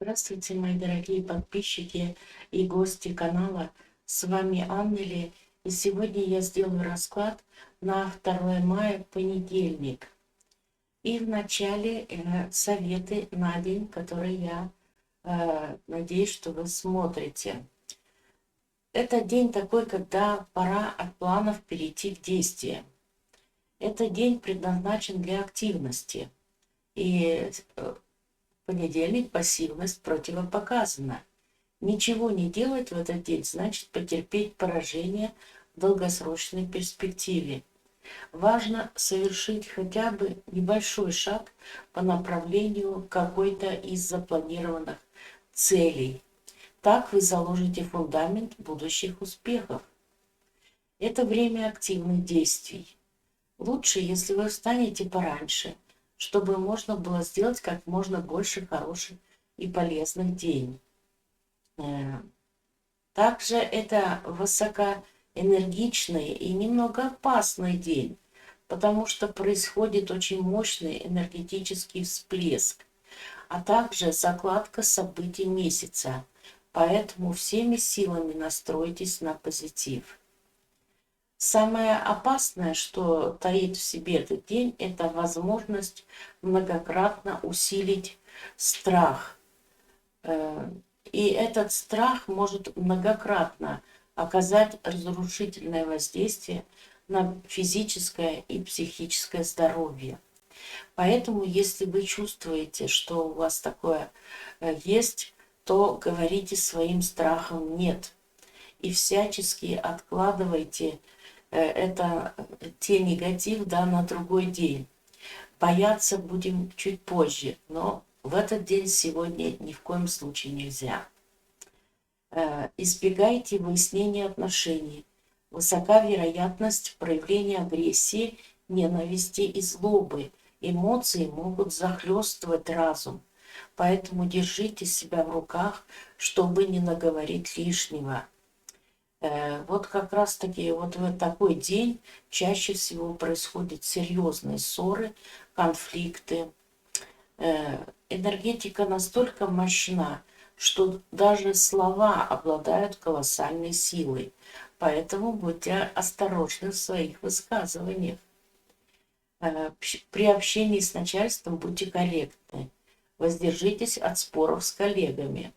Здравствуйте, мои дорогие подписчики и гости канала. С вами Аннели. И сегодня я сделаю расклад на 2 мая, понедельник. И в начале советы на день, которые я надеюсь, что вы смотрите. Это день такой, когда пора от планов перейти к действиям. Этот день предназначен для активности. И понедельник пассивность противопоказана. Ничего не делать в этот день значит потерпеть поражение в долгосрочной перспективе. Важно совершить хотя бы небольшой шаг по направлению к какой-то из запланированных целей. Так вы заложите фундамент будущих успехов. Это время активных действий. Лучше, если вы встанете пораньше, чтобы можно было сделать как можно больше хороших и полезных дней. Также это высокоэнергичный и немного опасный день, потому что происходит очень мощный энергетический всплеск, а также закладка событий месяца. Поэтому всеми силами настройтесь на позитив. Самое опасное, что таит в себе этот день, это возможность многократно усилить страх. И этот страх может многократно оказать разрушительное воздействие на физическое и психическое здоровье. Поэтому, если вы чувствуете, что у вас такое есть, то говорите своим страхам «нет». И всячески откладывайте те негатив, да, на другой день. Бояться будем чуть позже, но в этот день сегодня ни в коем случае нельзя. Избегайте выяснения отношений. Высока вероятность проявления агрессии, ненависти и злобы. Эмоции могут захлестывать разум. Поэтому держите себя в руках, чтобы не наговорить лишнего. Вот как раз таки вот в такой день чаще всего происходят серьезные ссоры, конфликты. Энергетика настолько мощна, что даже слова обладают колоссальной силой. Поэтому будьте осторожны в своих высказываниях. При общении с начальством будьте корректны. Воздержитесь от споров с коллегами.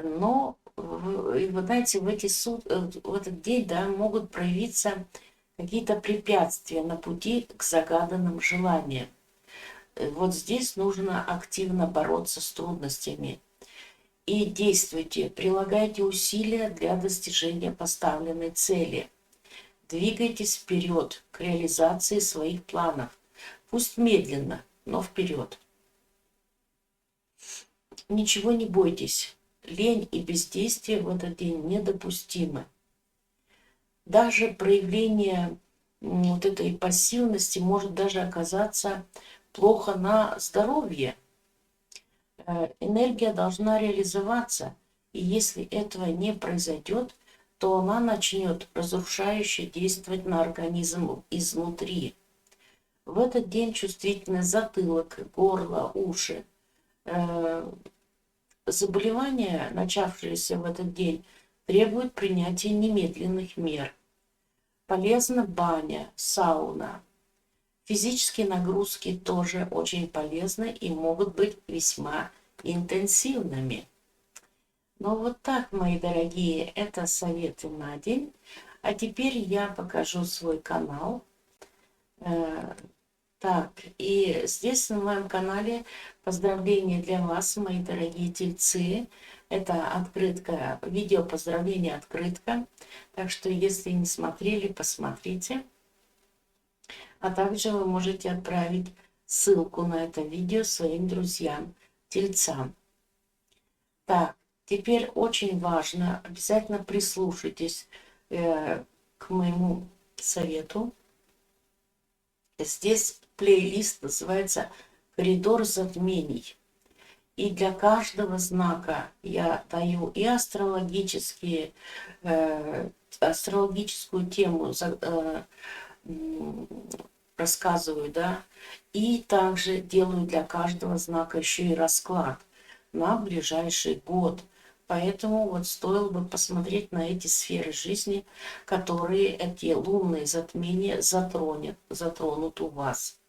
Но, вы знаете, в этот день, да, могут проявиться какие-то препятствия на пути к загаданным желаниям. Вот здесь нужно активно бороться с трудностями. И действуйте, прилагайте усилия для достижения поставленной цели. Двигайтесь вперед к реализации своих планов. Пусть медленно, но вперед. Ничего не бойтесь. Лень и бездействие в этот день недопустимы. Даже проявление вот этой пассивности может даже оказаться плохо на здоровье. Энергия должна реализоваться, и если этого не произойдет, то она начнет разрушающе действовать на организм изнутри. В этот день чувствительность затылок, горло, уши. Заболевания, начавшиеся в этот день, требуют принятия немедленных мер. Полезна баня, сауна. Физические нагрузки тоже очень полезны и могут быть весьма интенсивными. Ну вот так, мои дорогие, это советы на день. А теперь я покажу свой канал. Так, и здесь на моем канале поздравления для вас, мои дорогие тельцы. Это открытка, видео поздравления открытка. Так что, если не смотрели, посмотрите. А также вы можете отправить ссылку на это видео своим друзьям, тельцам. Так, теперь очень важно, обязательно прислушайтесь к моему совету. Здесь плейлист называется «Коридор затмений». И для каждого знака я даю и астрологическую тему рассказываю, да, и также делаю для каждого знака еще и расклад. на ближайший год. Поэтому вот стоило бы посмотреть на эти сферы жизни, которые эти лунные затмения затронут у вас.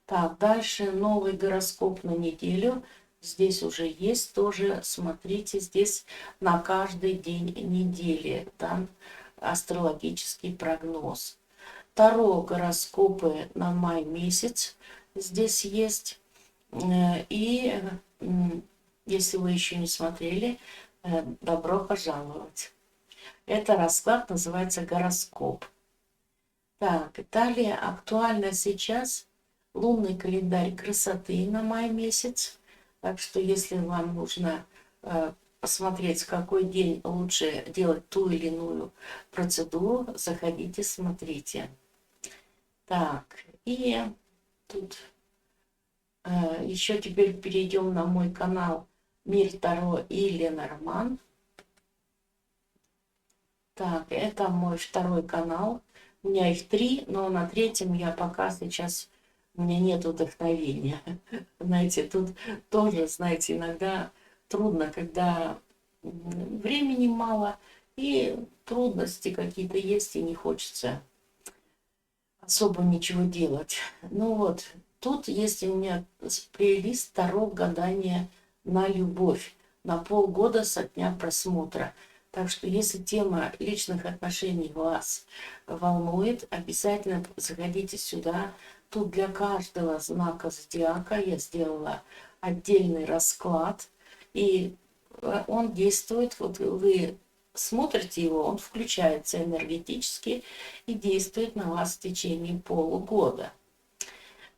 Так, дальше новый гороскоп на неделю. Здесь уже есть тоже, смотрите, здесь на каждый день недели дан астрологический прогноз. Таро гороскопы на май месяц здесь есть. И если вы еще не смотрели, добро пожаловать. Это расклад называется гороскоп. Так, далее актуально сейчас лунный календарь красоты на май месяц. Так что если вам нужно посмотреть, в какой день лучше делать ту или иную процедуру, заходите, смотрите. Так, и тут еще теперь перейдем на мой канал Мир Таро и Ленорман. Так, это мой второй канал. У меня их 3, но на третьем я пока сейчас, у меня нет вдохновения. Знаете, тут тоже, знаете, иногда трудно, когда времени мало и трудности какие-то есть, и не хочется особо ничего делать. Ну вот, тут есть у меня плейлист Таро гадания на любовь на полгода со дня просмотра. Так что если тема личных отношений вас волнует, обязательно заходите сюда. Тут для каждого знака зодиака я сделала отдельный расклад. И он действует, вот вы смотрите его, он включается энергетически и действует на вас в течение полугода.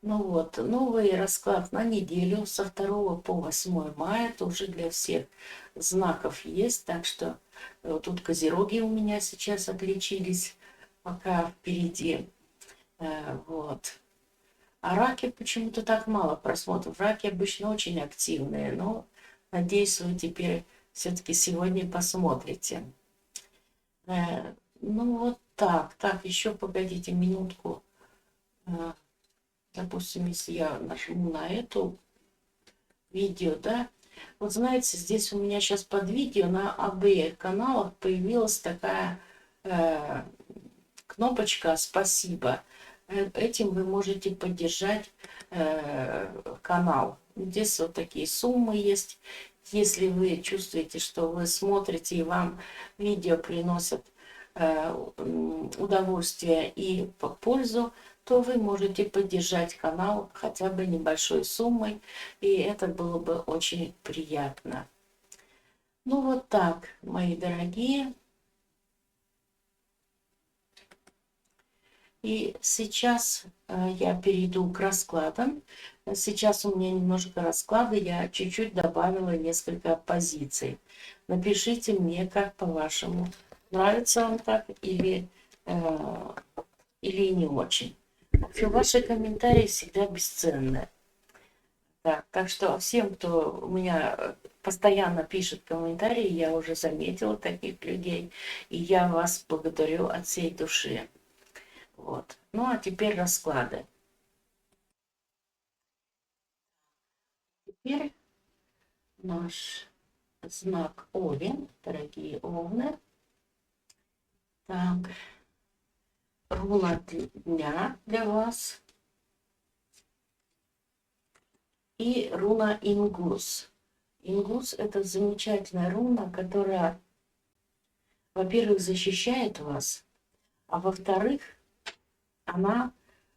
Ну вот, новый расклад на неделю со 2 по 8 мая тоже для всех знаков есть. Так что тут козероги у меня сейчас отличились, пока впереди. Вот. А раки почему-то так мало просмотров. Раки обычно очень активные, но надеюсь, вы теперь все-таки сегодня посмотрите. Ну вот так. Так, еще погодите минутку. Допустим, если я нажму на эту видео, да, вот знаете, здесь у меня сейчас под видео на обеих каналах появилась такая кнопочка «Спасибо». Этим вы можете поддержать канал. Здесь вот такие суммы есть. Если вы чувствуете, что вы смотрите и вам видео приносят удовольствие и пользу, то вы можете поддержать канал хотя бы небольшой суммой, и это было бы очень приятно. Ну вот так, мои дорогие. И сейчас я перейду к раскладам. Сейчас у меня немножко расклады, я чуть-чуть добавила несколько позиций. Напишите мне, как по-вашему, нравится вам так или не очень. Вообще, ваши комментарии всегда бесценны. Так что всем, кто у меня постоянно пишет комментарии, я уже заметила таких людей, и я вас благодарю от всей души. Вот. Ну а теперь расклады. Теперь наш знак Овен, дорогие Овны. Так, руна дня для вас. И руна Ингус. Ингус – это замечательная руна, которая, во-первых, защищает вас, а во-вторых, она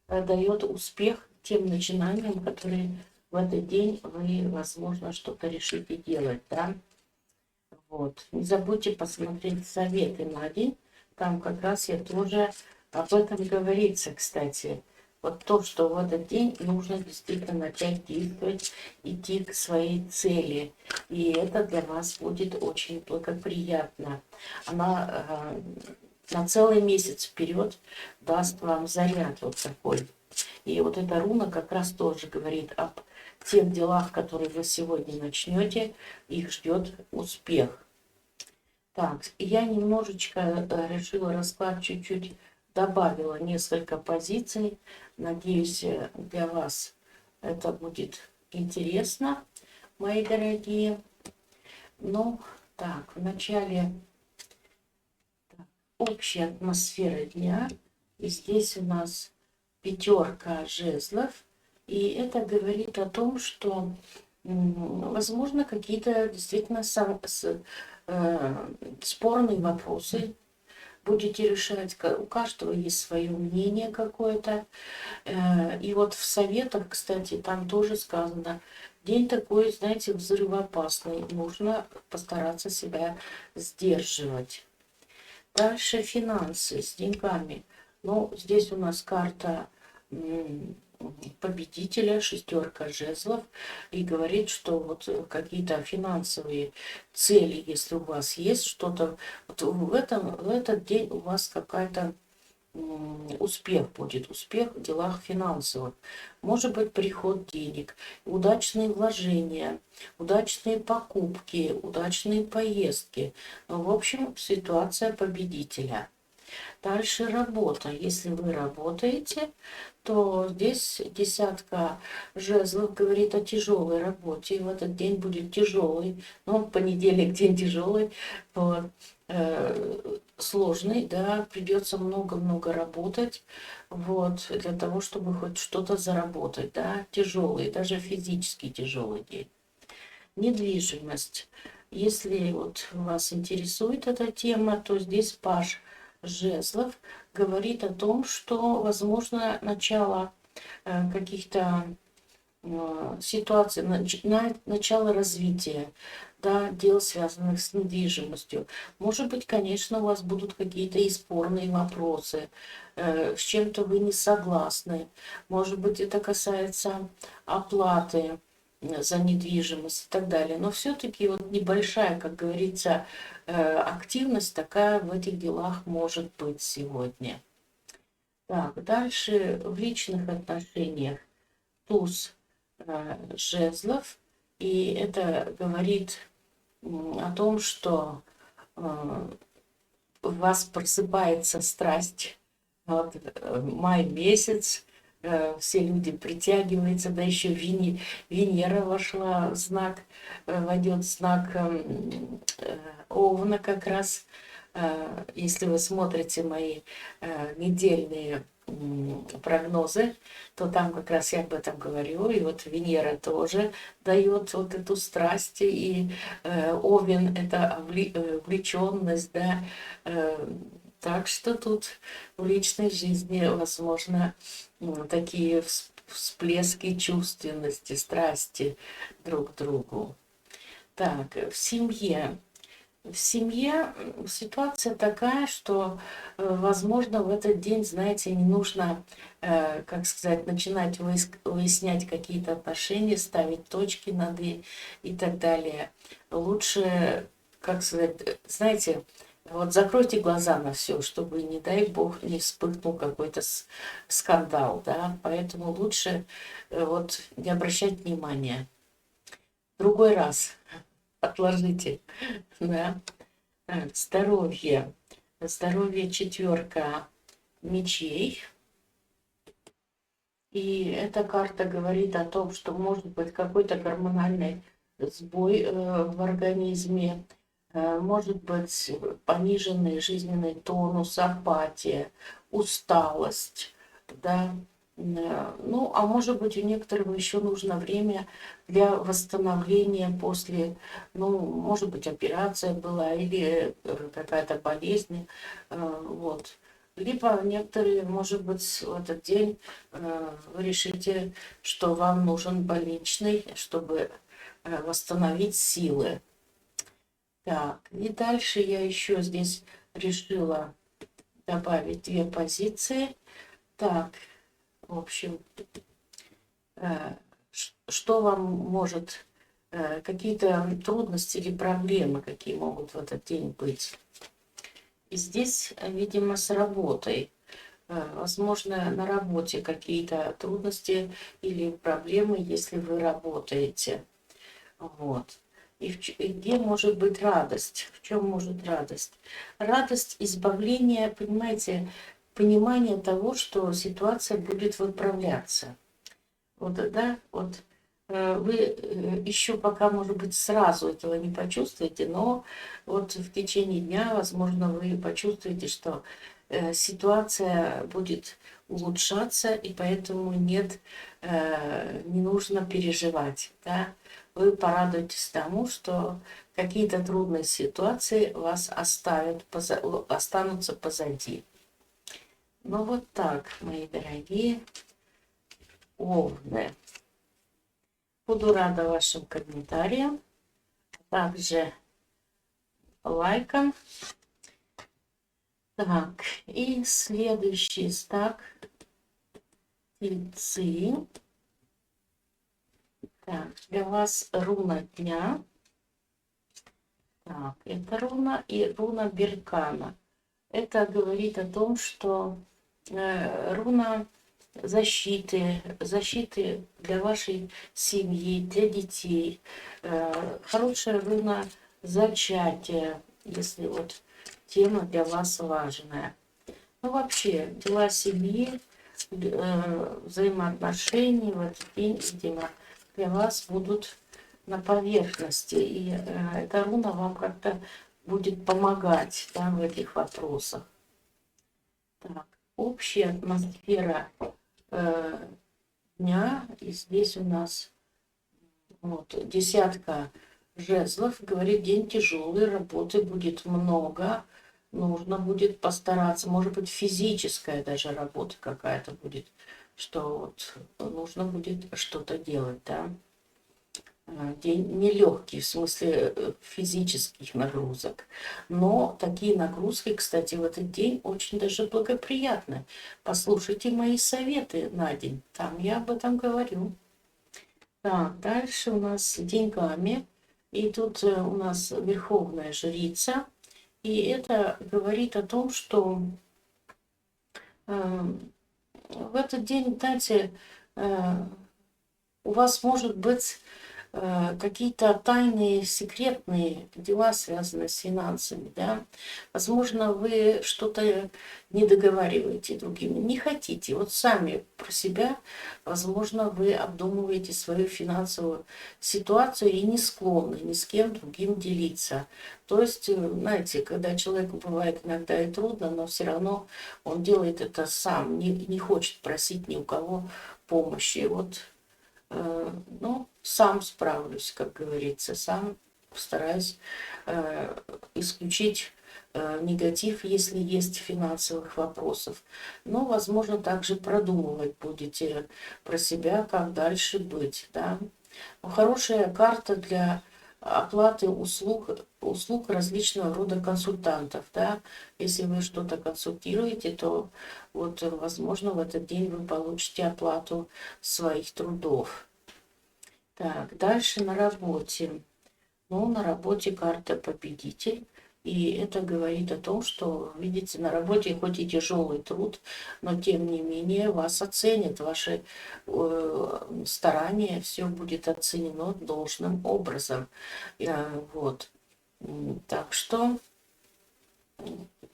дает успех тем начинаниям, которые в этот день вы, возможно, что-то решите делать, да? Вот. Не забудьте посмотреть советы на день. Там как раз я тоже об этом говорится, кстати. Вот то, что в этот день нужно действительно начать действовать, идти к своей цели. И это для вас будет очень благоприятно. Она на целый месяц вперед даст вам заряд вот такой. И вот эта руна как раз тоже говорит об тех делах, которые вы сегодня начнете, их ждет успех. Так, я немножечко решила расклад чуть-чуть, добавила несколько позиций. Надеюсь, для вас это будет интересно. мои дорогие. Ну, так, в начале общая атмосфера дня. И здесь у нас пятерка жезлов. И это говорит о том, что, возможно, какие-то действительно спорные вопросы будете решать. У каждого есть свое мнение какое-то. И вот в советах, кстати, там тоже сказано, день такой, знаете, взрывоопасный. Нужно постараться себя сдерживать. Дальше финансы с деньгами. Ну, здесь у нас карта победителя, шестерка жезлов, и говорит, что вот какие-то финансовые цели, если у вас есть что-то, вот в этот день у вас какая-то успех будет, успех в делах финансовых. Может быть, приход денег, удачные вложения, удачные покупки, удачные поездки. В общем, ситуация победителя. Дальше работа. Если вы работаете, то здесь десятка жезлов говорит о тяжелой работе. И в этот день будет тяжелый. Ну, понедельник день тяжелый, вот, сложный, да, придется много-много работать, вот, для того, чтобы хоть что-то заработать, да, тяжелый, даже физически тяжелый день. Недвижимость. Если вот вас интересует эта тема, то здесь паж жезлов говорит о том, что возможно начало каких-то ситуаций, начало развития, да, дел, связанных с недвижимостью. Может быть, конечно, у вас будут какие-то и спорные вопросы, с чем-то вы не согласны. Может быть, это касается оплаты за недвижимость и так далее. Но все-таки вот небольшая, как говорится, активность такая в этих делах может быть сегодня. Так, дальше в личных отношениях туз жезлов. И это говорит о том, что у вас просыпается страсть. Вот, май месяц, все люди притягиваются, да еще Венера вошла в знак, войдет в знак Овна как раз. Если вы смотрите мои недельные прогнозы, то там как раз я об этом говорю. И вот Венера тоже дает вот эту страсть, и Овен — это увлеченность, да. Так что тут в личной жизни возможно такие всплески чувственности, страсти друг к другу. Так, в семье. В семье ситуация такая, что, возможно, в этот день, знаете, не нужно, как сказать, начинать выяснять какие-то отношения, ставить точки над и так далее. Лучше, как сказать, знаете, вот закройте глаза на все, чтобы, не дай бог, не вспыхнул какой-то скандал, да, поэтому лучше вот не обращать внимания. Другой раз отложите, да. Так, здоровье. Здоровье четверка мечей. И эта карта говорит о том, что может быть какой-то гормональный сбой в организме, может быть пониженный жизненный тонус, апатия, усталость, да. Ну, а может быть, у некоторых еще нужно время для восстановления после, ну, может быть, операция была или какая-то болезнь, вот. Либо некоторые, может быть, в этот день вы решите, что вам нужен больничный, чтобы восстановить силы. Так, и дальше я еще здесь решила добавить две позиции. Так, в общем, что вам может, какие-то трудности или проблемы, какие могут в этот день быть. И здесь, видимо, с работой. Возможно, на работе какие-то трудности или проблемы, если вы работаете. Вот. И где может быть радость? В чем может радость? Радость избавления, понимаете, понимание того, что ситуация будет выправляться. Вот, да, вот Вы еще пока, может быть, сразу этого не почувствуете, но вот в течение дня, возможно, вы почувствуете, что ситуация будет улучшаться, и поэтому нет, не нужно переживать. Да? Вы порадуетесь тому, что какие-то трудные ситуации вас останутся позади. Ну вот так, мои дорогие овны. Буду рада вашим комментариям, также лайкам. Так, и следующий стак тельцы. Так, для вас руна дня. Так, это руна и руна Беркана. Это говорит о том, что руна защиты для вашей семьи, для детей. Хорошая руна зачатия, если вот тема для вас важная. Ну, вообще, дела семьи, взаимоотношений в этот день, видимо, для вас будут на поверхности. И эта руна вам как-то будет помогать, да, в этих вопросах. Так, общая атмосфера дня. И здесь у нас вот десятка жезлов. Говорит, день тяжелый, работы будет много. Нужно будет постараться, может быть, физическая даже работа какая-то будет, что вот нужно будет что-то делать, да. День нелегкий в смысле физических нагрузок. Но такие нагрузки, кстати, в этот день очень даже благоприятны. Послушайте мои советы на день, там я об этом говорю. Так, дальше у нас с деньгами. И тут у нас верховная жрица. И это говорит о том, что в этот день, знаете, у вас может быть какие-то тайные, секретные дела, связанные с финансами, да. Возможно, вы что-то не договариваете другими, не хотите. Вот сами про себя, возможно, вы обдумываете свою финансовую ситуацию и не склонны ни с кем другим делиться. То есть, знаете, когда человеку бывает иногда и трудно, но все равно он делает это сам, не хочет просить ни у кого помощи. Вот, ну, сам справлюсь, как говорится, сам постараюсь исключить негатив, если есть финансовых вопросов. Но, возможно, также продумывать будете про себя, как дальше быть. Да? Хорошая карта для оплаты услуг различного рода консультантов. Да? Если вы что-то консультируете, то вот, возможно, в этот день вы получите оплату своих трудов. Так, дальше на работе. Ну, на работе карта победитель. И это говорит о том, что, видите, на работе хоть и тяжелый труд, но тем не менее вас оценят, ваши старания, все будет оценено должным образом. Вот. Так что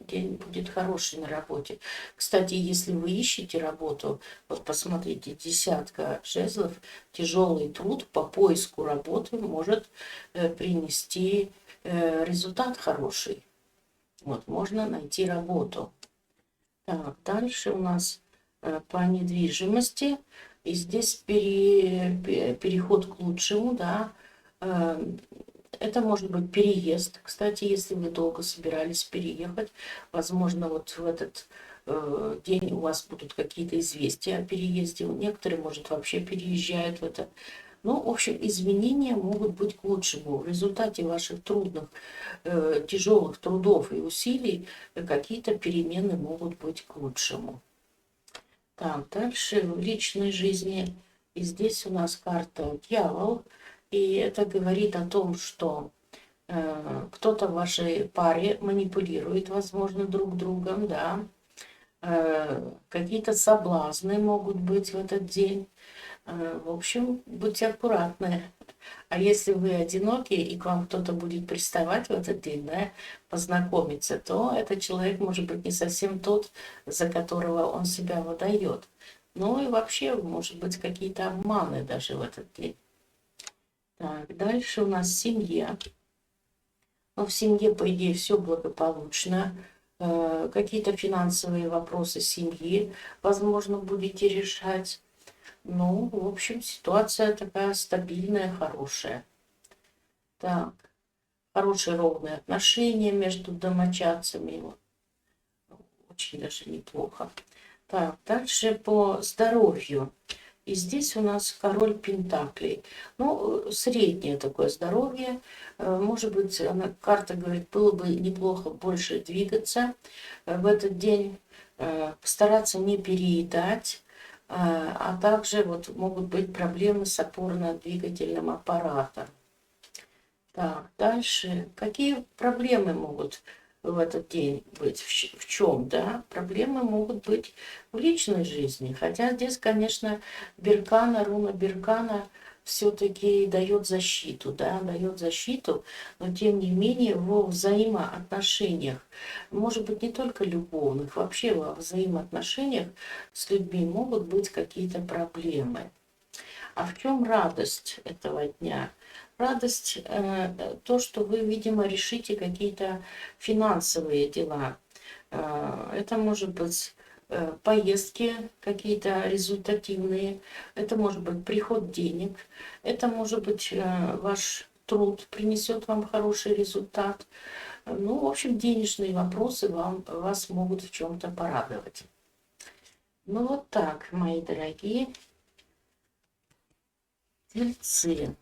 день будет хороший на работе. Кстати, если вы ищете работу, вот посмотрите, десятка жезлов, тяжелый труд по поиску работы может принести результат хороший. Вот, можно найти работу. Так, дальше у нас по недвижимости. И здесь переход к лучшему, да. Это может быть переезд. Кстати, если вы долго собирались переехать, возможно, вот в этот день у вас будут какие-то известия о переезде. Некоторые, может, вообще переезжают в это. Ну, в общем, изменения могут быть к лучшему. В результате ваших трудных, тяжелых трудов и усилий какие-то перемены могут быть к лучшему. Так, дальше в личной жизни. И здесь у нас карта Дьявол. И это говорит о том, что кто-то в вашей паре манипулирует, возможно, друг другом, да. Какие-то соблазны могут быть в этот день. В общем, будьте аккуратны. А если вы одиноки, и к вам кто-то будет приставать в этот день, да, познакомиться, то этот человек может быть не совсем тот, за которого он себя выдает. Ну и вообще, может быть, какие-то обманы даже в этот день. Так, дальше у нас семья. Но в семье, по идее, все благополучно. Какие-то финансовые вопросы семьи, возможно, будете решать. Ну, в общем, ситуация такая стабильная, хорошая. Так, хорошие ровные отношения между домочадцами. Очень даже неплохо. Так, дальше по здоровью. И здесь у нас король пентаклей. Ну, среднее такое здоровье. Может быть, карта говорит, было бы неплохо больше двигаться в этот день, постараться не переедать, а также вот могут быть проблемы с опорно-двигательным аппаратом. Так, дальше. Какие проблемы могут в этот день быть? В чем, да? Проблемы могут быть в личной жизни. Хотя здесь, конечно, Беркана, руна Беркана все-таки дает защиту, да, дает защиту, но тем не менее во взаимоотношениях, может быть, не только любовных, вообще во взаимоотношениях с людьми могут быть какие-то проблемы. А в чем радость этого дня? Радость то, что вы, видимо, решите какие-то финансовые дела. Это может быть поездки какие-то результативные, это может быть приход денег, это может быть ваш труд принесет вам хороший результат. Ну, в общем, денежные вопросы вас могут в чем-то порадовать. Ну, вот так, мои дорогие тельцы.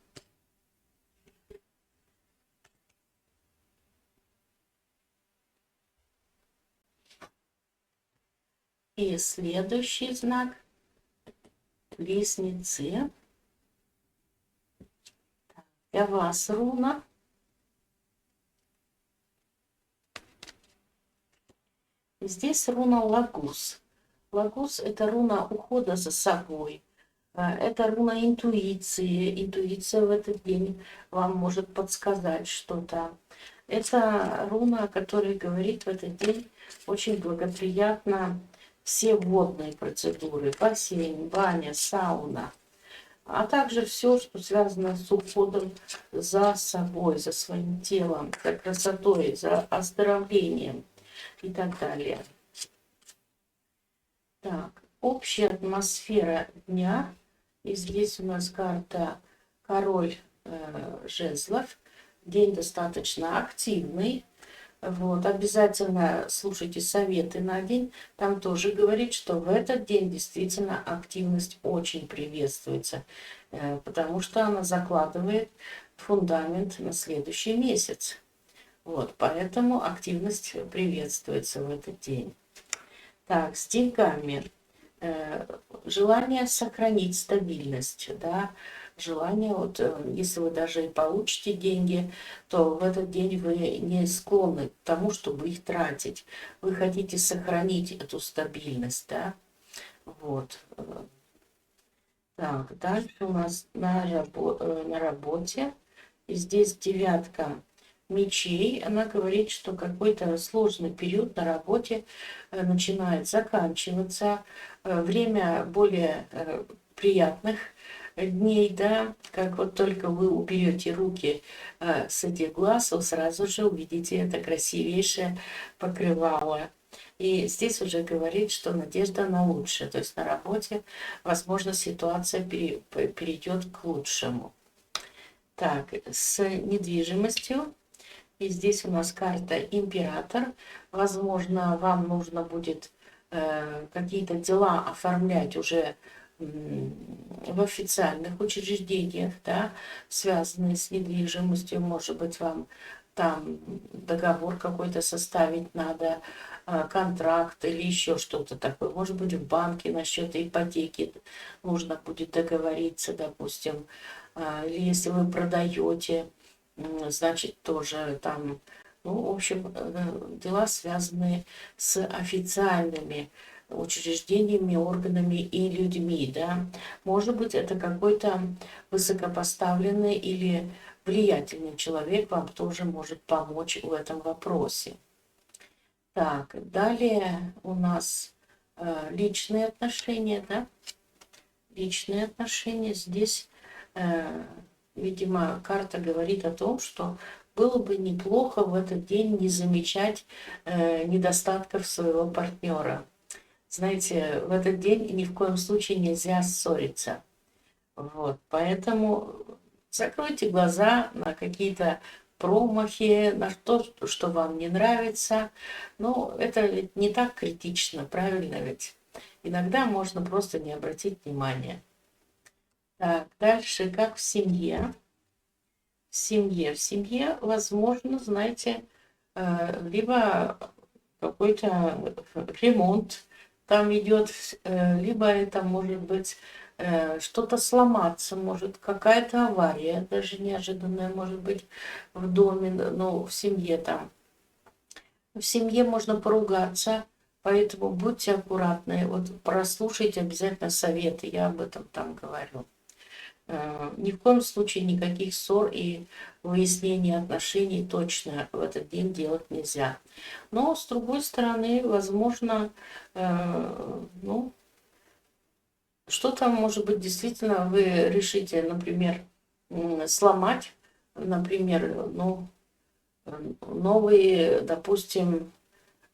И следующий знак Близнецы. Для вас руна. Здесь руна Лагус. Лагус – это руна ухода за собой. Это руна интуиции. Интуиция в этот день вам может подсказать что-то. Это руна, которая говорит в этот день очень благоприятно все водные процедуры. Бассейн, баня, сауна. А также все, что связано с уходом за собой, за своим телом, за красотой, за оздоровлением и так далее. Так, общая атмосфера дня. И здесь у нас карта король жезлов. День достаточно активный. Вот, обязательно слушайте советы на день. Там тоже говорит, что в этот день действительно активность очень приветствуется, потому что она закладывает фундамент на следующий месяц. Вот, поэтому активность приветствуется в этот день. Так, с деньгами. Желание сохранить стабильность, да, желание, вот, если вы даже и получите деньги, то в этот день вы не склонны к тому, чтобы их тратить. Вы хотите сохранить эту стабильность, да, вот. Так, дальше у нас на работе. И здесь девятка мечей. Она говорит, что какой-то сложный период на работе начинает заканчиваться. Время более приятных дней, да, как вот только вы уберете руки с этих глаз, вы сразу же увидите это красивейшее покрывало. И здесь уже говорит, что надежда на лучшее, то есть на работе, возможно, ситуация перейдет к лучшему. Так, с недвижимостью. И здесь у нас карта император. Возможно, вам нужно будет какие-то дела оформлять уже в официальных учреждениях, да, связанные с недвижимостью. Может быть, вам там договор какой-то составить надо, контракт или еще что-то такое. Может быть, в банке насчет ипотеки нужно будет договориться, допустим. Или если вы продаете, значит, тоже там, ну, в общем, дела, связанные с официальными учреждениями, органами и людьми, да. Может быть, это какой-то высокопоставленный или влиятельный человек вам тоже может помочь в этом вопросе. Так, далее у нас личные отношения, да. Личные отношения здесь видимо, карта говорит о том, что было бы неплохо в этот день не замечать недостатков своего партнера. Знаете, в этот день ни в коем случае нельзя ссориться. Вот, поэтому закройте глаза на какие-то промахи, на то, что вам не нравится. Но это ведь не так критично, правильно ведь? Иногда можно просто не обратить внимания. Так, дальше, как в семье. В семье, возможно, знаете, либо какой-то ремонт там идет, либо это может быть что-то сломаться, может какая-то авария, даже неожиданная может быть в доме, ну, в семье там. В семье можно поругаться, поэтому будьте аккуратны. Вот прослушайте обязательно советы, я об этом там говорю. Ни в коем случае никаких ссор и выяснения отношений точно в этот день делать нельзя. Но, с другой стороны, возможно, ну, что-то, может быть, действительно вы решите, например, сломать, например, ну, новые, допустим,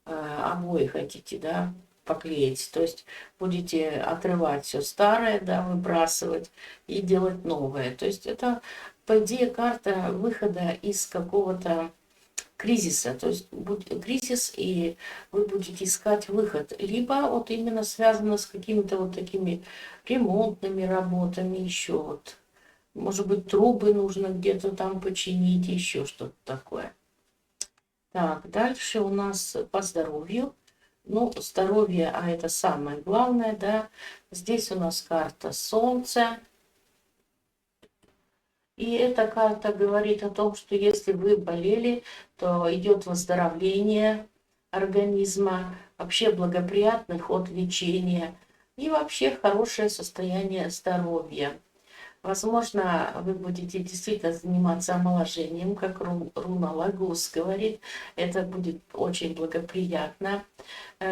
обои хотите, да, поклеить. То есть будете отрывать все старое, да, выбрасывать и делать новое. То есть это, по идее, карта выхода из какого-то кризиса. То есть будет кризис, и вы будете искать выход. Либо вот именно связано с какими-то вот такими ремонтными работами, еще вот. Может быть, трубы нужно где-то там починить, еще что-то такое. Так, дальше у нас по здоровью. Ну, здоровье, а это самое главное, да. Здесь у нас карта Солнца. И эта карта говорит о том, что если вы болели, то идет выздоровление организма, вообще благоприятный ход лечения и вообще хорошее состояние здоровья. Возможно, вы будете действительно заниматься омоложением, как руна Лагус говорит. Это будет очень благоприятно.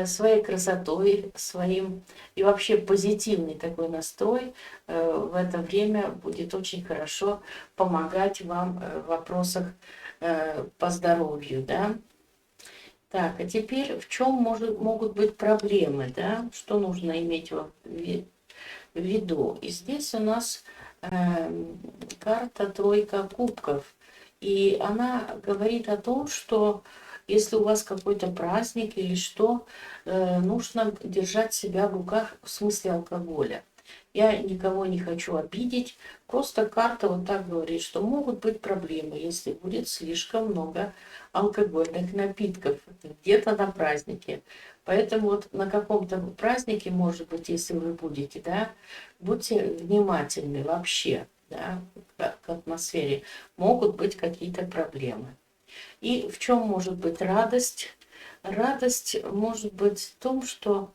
Своей красотой, своим и вообще позитивный такой настрой в это время будет очень хорошо помогать вам в вопросах по здоровью, да. Так, а теперь в чем могут быть проблемы, да, что нужно иметь в виду. И здесь у нас карта тройка кубков. И она говорит о том, что если у вас какой-то праздник или что, нужно держать себя в руках в смысле алкоголя. Я никого не хочу обидеть, просто карта вот так говорит, что могут быть проблемы, если будет слишком много алкогольных напитков где-то на празднике. Поэтому вот на каком-то празднике, может быть, если вы будете, да, будьте внимательны вообще, да, к атмосфере. Могут быть какие-то проблемы. И в чем может быть радость? Радость может быть в том, что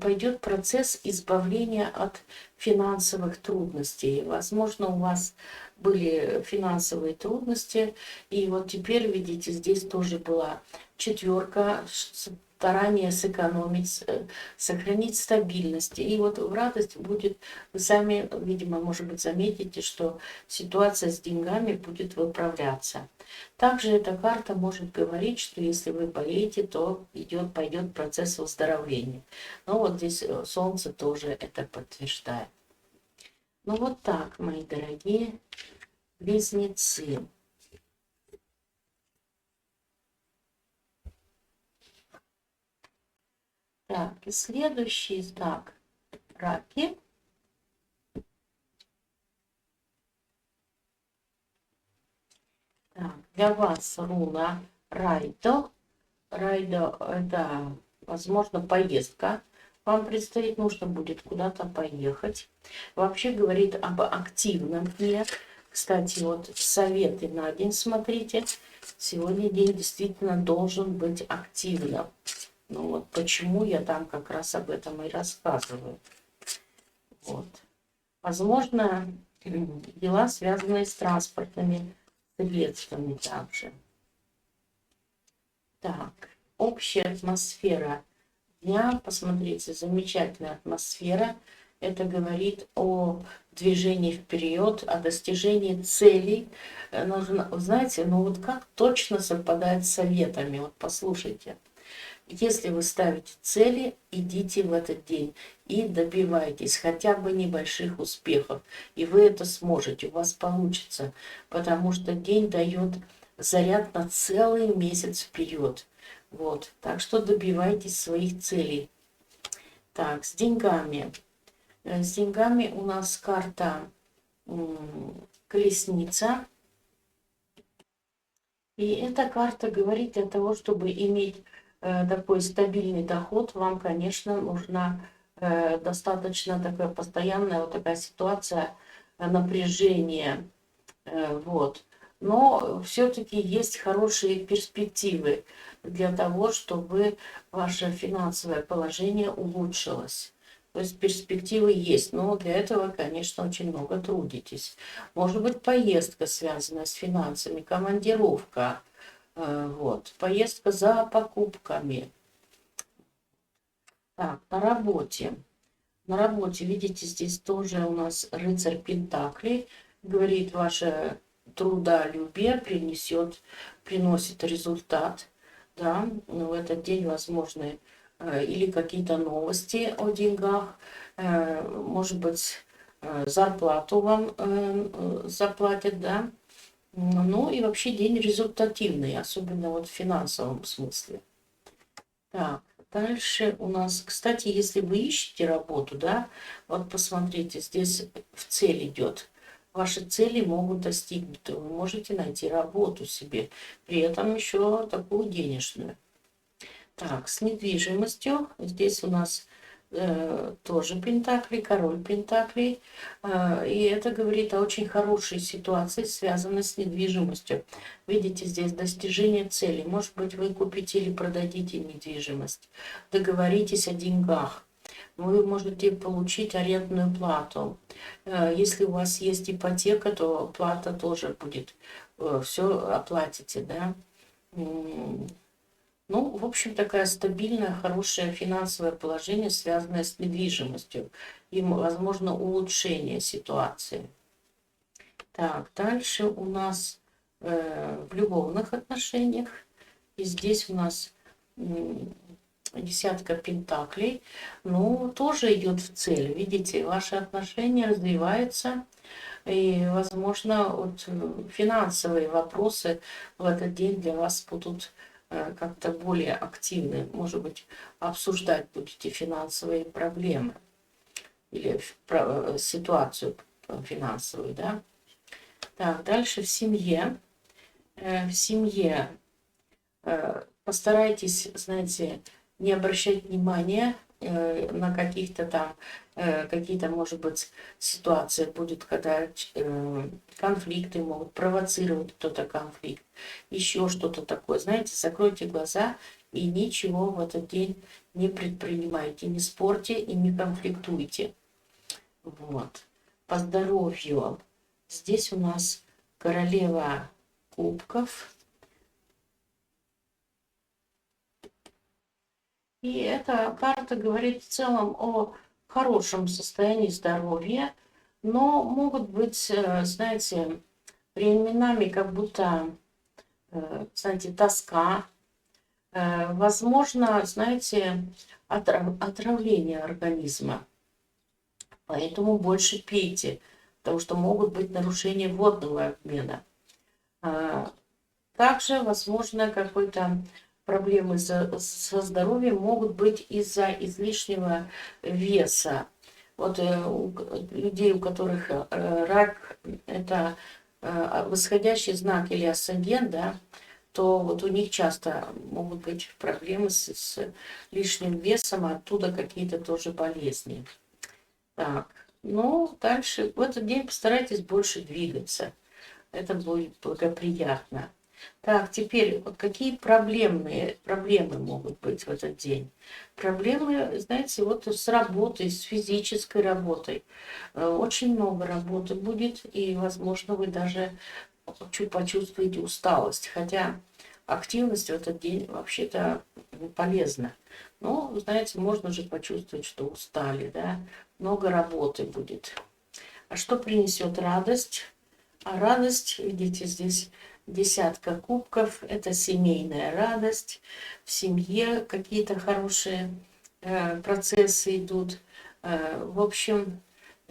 пойдет процесс избавления от финансовых трудностей. Возможно, у вас были финансовые трудности, и вот теперь, видите, здесь тоже была четверка, старание сэкономить, сохранить стабильность. И вот в радость будет, вы сами, видимо, может быть, заметите, что ситуация с деньгами будет выправляться. Также эта карта может говорить, что если вы болеете, то пойдет процесс выздоровления. Но вот здесь Солнце тоже это подтверждает. Ну вот так, мои дорогие близнецы. Так, и следующий знак раки. Так, для вас руна Райдо. Райдо — это, возможно, поездка. Вам предстоит, нужно будет куда-то поехать. Вообще говорит об активном дне. Кстати, вот советы на день смотрите. Сегодня день действительно должен быть активным. Ну вот почему я там как раз об этом и рассказываю. Вот. Возможно, дела, связанные с транспортными средствами также. Так, общая атмосфера дня. Посмотрите, замечательная атмосфера. Это говорит о движении вперед, о достижении целей. Нужно, знаете, ну вот как точно совпадает с советами. Вот послушайте. Если вы ставите цели, идите в этот день и добивайтесь хотя бы небольших успехов. И вы это сможете, у вас получится, потому что день дает заряд на целый месяц вперед. Вот, так что добивайтесь своих целей. Так, с деньгами. С деньгами у нас карта колесница. И эта карта говорит для того, чтобы иметь такой стабильный доход, вам, конечно, нужна достаточно такая постоянная вот такая ситуация напряжения. Вот. Но все-таки есть хорошие перспективы для того, чтобы ваше финансовое положение улучшилось. То есть перспективы есть, но для этого, конечно, очень много трудитесь. Может быть, поездка, связанная с финансами, командировка, вот, поездка за покупками. Так, на работе. На работе, видите, здесь тоже у нас рыцарь Пентаклей. Говорит, ваше трудолюбие приносит результат. Да, в этот день возможны или какие-то новости о деньгах, может быть, зарплату вам заплатят, да. Ну и вообще день результативный, особенно вот в финансовом смысле. Так, дальше у нас, кстати, если вы ищете работу, да, вот посмотрите, здесь в цель идет. Ваши цели могут достигнуты, вы можете найти работу себе, при этом еще такую денежную. Так, с недвижимостью, здесь у нас тоже Пентакли, король Пентаклей. И это говорит о очень хорошей ситуации, связанной с недвижимостью. Видите, здесь достижение цели. Может быть, вы купите или продадите недвижимость. Договоритесь о деньгах. Вы можете получить арендную плату. Если у вас есть ипотека, то плата тоже будет. Все оплатите, да. Ну, в общем, такая стабильная, хорошее финансовое положение, связанное с недвижимостью. И, возможно, улучшение ситуации. Так, дальше у нас в любовных отношениях. И здесь у нас десятка пентаклей. Ну, тоже идет в цель. Видите, ваши отношения развиваются. И, возможно, вот финансовые вопросы в этот день для вас будут как-то более активны. Может быть, обсуждать будете финансовые проблемы или ситуацию финансовую, да. Так, дальше в семье. В семье постарайтесь, знаете, не обращать внимания на каких-то там, какие-то, может быть, ситуации будет, когда конфликты могут провоцировать кто-то конфликт, еще что-то такое. Знаете, закройте глаза и ничего в этот день не предпринимайте, не спорьте и не конфликтуйте. Вот. По здоровью. Здесь у нас королева кубков. И эта карта говорит в целом о хорошем состоянии здоровья, но могут быть, знаете, временами как будто, знаете, тоска, возможно, знаете, отравление организма. Поэтому больше пейте, потому что могут быть нарушения водного обмена. Также, возможно, какой-то проблемы со здоровьем могут быть из-за излишнего веса. Вот у людей, у которых рак, это восходящий знак или асцендент, да, то вот у них часто могут быть проблемы с лишним весом, а оттуда какие-то тоже болезни. Так, ну, дальше в этот день постарайтесь больше двигаться. Это будет благоприятно. Так, теперь вот какие проблемы могут быть в этот день? Проблемы, знаете, вот с работой, с физической работой. Очень много работы будет, и, возможно, вы даже почувствуете усталость. Хотя активность в этот день вообще-то полезна. Но, знаете, можно же почувствовать, что устали, да, много работы будет. А что принесет радость? А радость, видите, здесь десятка кубков, это семейная радость, в семье какие-то хорошие процессы идут. В общем,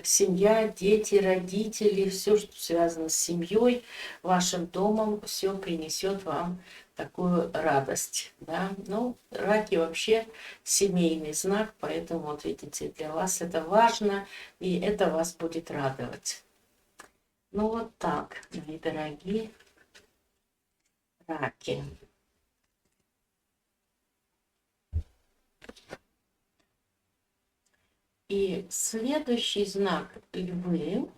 семья, дети, родители, все, что связано с семьей, вашим домом, все принесет вам такую радость. Да? Ну, раки вообще семейный знак, поэтому, вот видите, для вас это важно, и это вас будет радовать. Ну, вот так, мои дорогие раки. И следующий знак львы.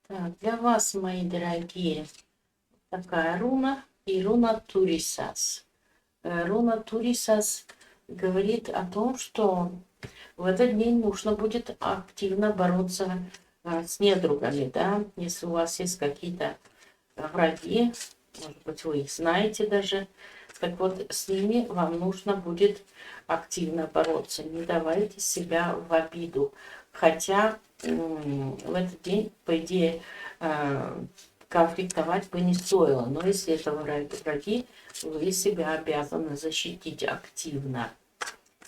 Так, для вас, мои дорогие, такая руна и руна Турисас. Руна Турисас говорит о том, что в этот день нужно будет активно бороться с недругами, да, если у вас есть какие-то враги, может быть, вы их знаете даже, так вот, с ними вам нужно будет активно бороться, не давайте себя в обиду, хотя в этот день, по идее, конфликтовать бы не стоило, но если это враги, вы себя обязаны защитить активно.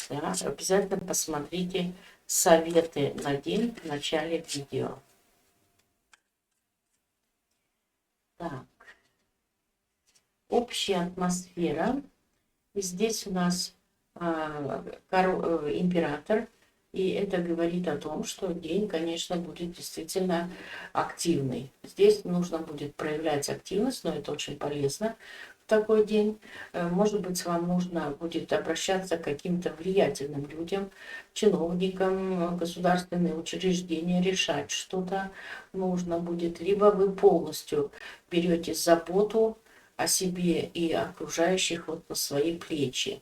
Да? Обязательно посмотрите советы на день в начале видео. Так. Общая атмосфера. И здесь у нас император. И это говорит о том, что день, конечно, будет действительно активный. Здесь нужно будет проявлять активность, но это очень полезно в такой день. Может быть, вам нужно будет обращаться к каким-то влиятельным людям, чиновникам, государственные учреждения, решать что-то нужно будет. Либо вы полностью берете заботу о себе и окружающих вот на свои плечи.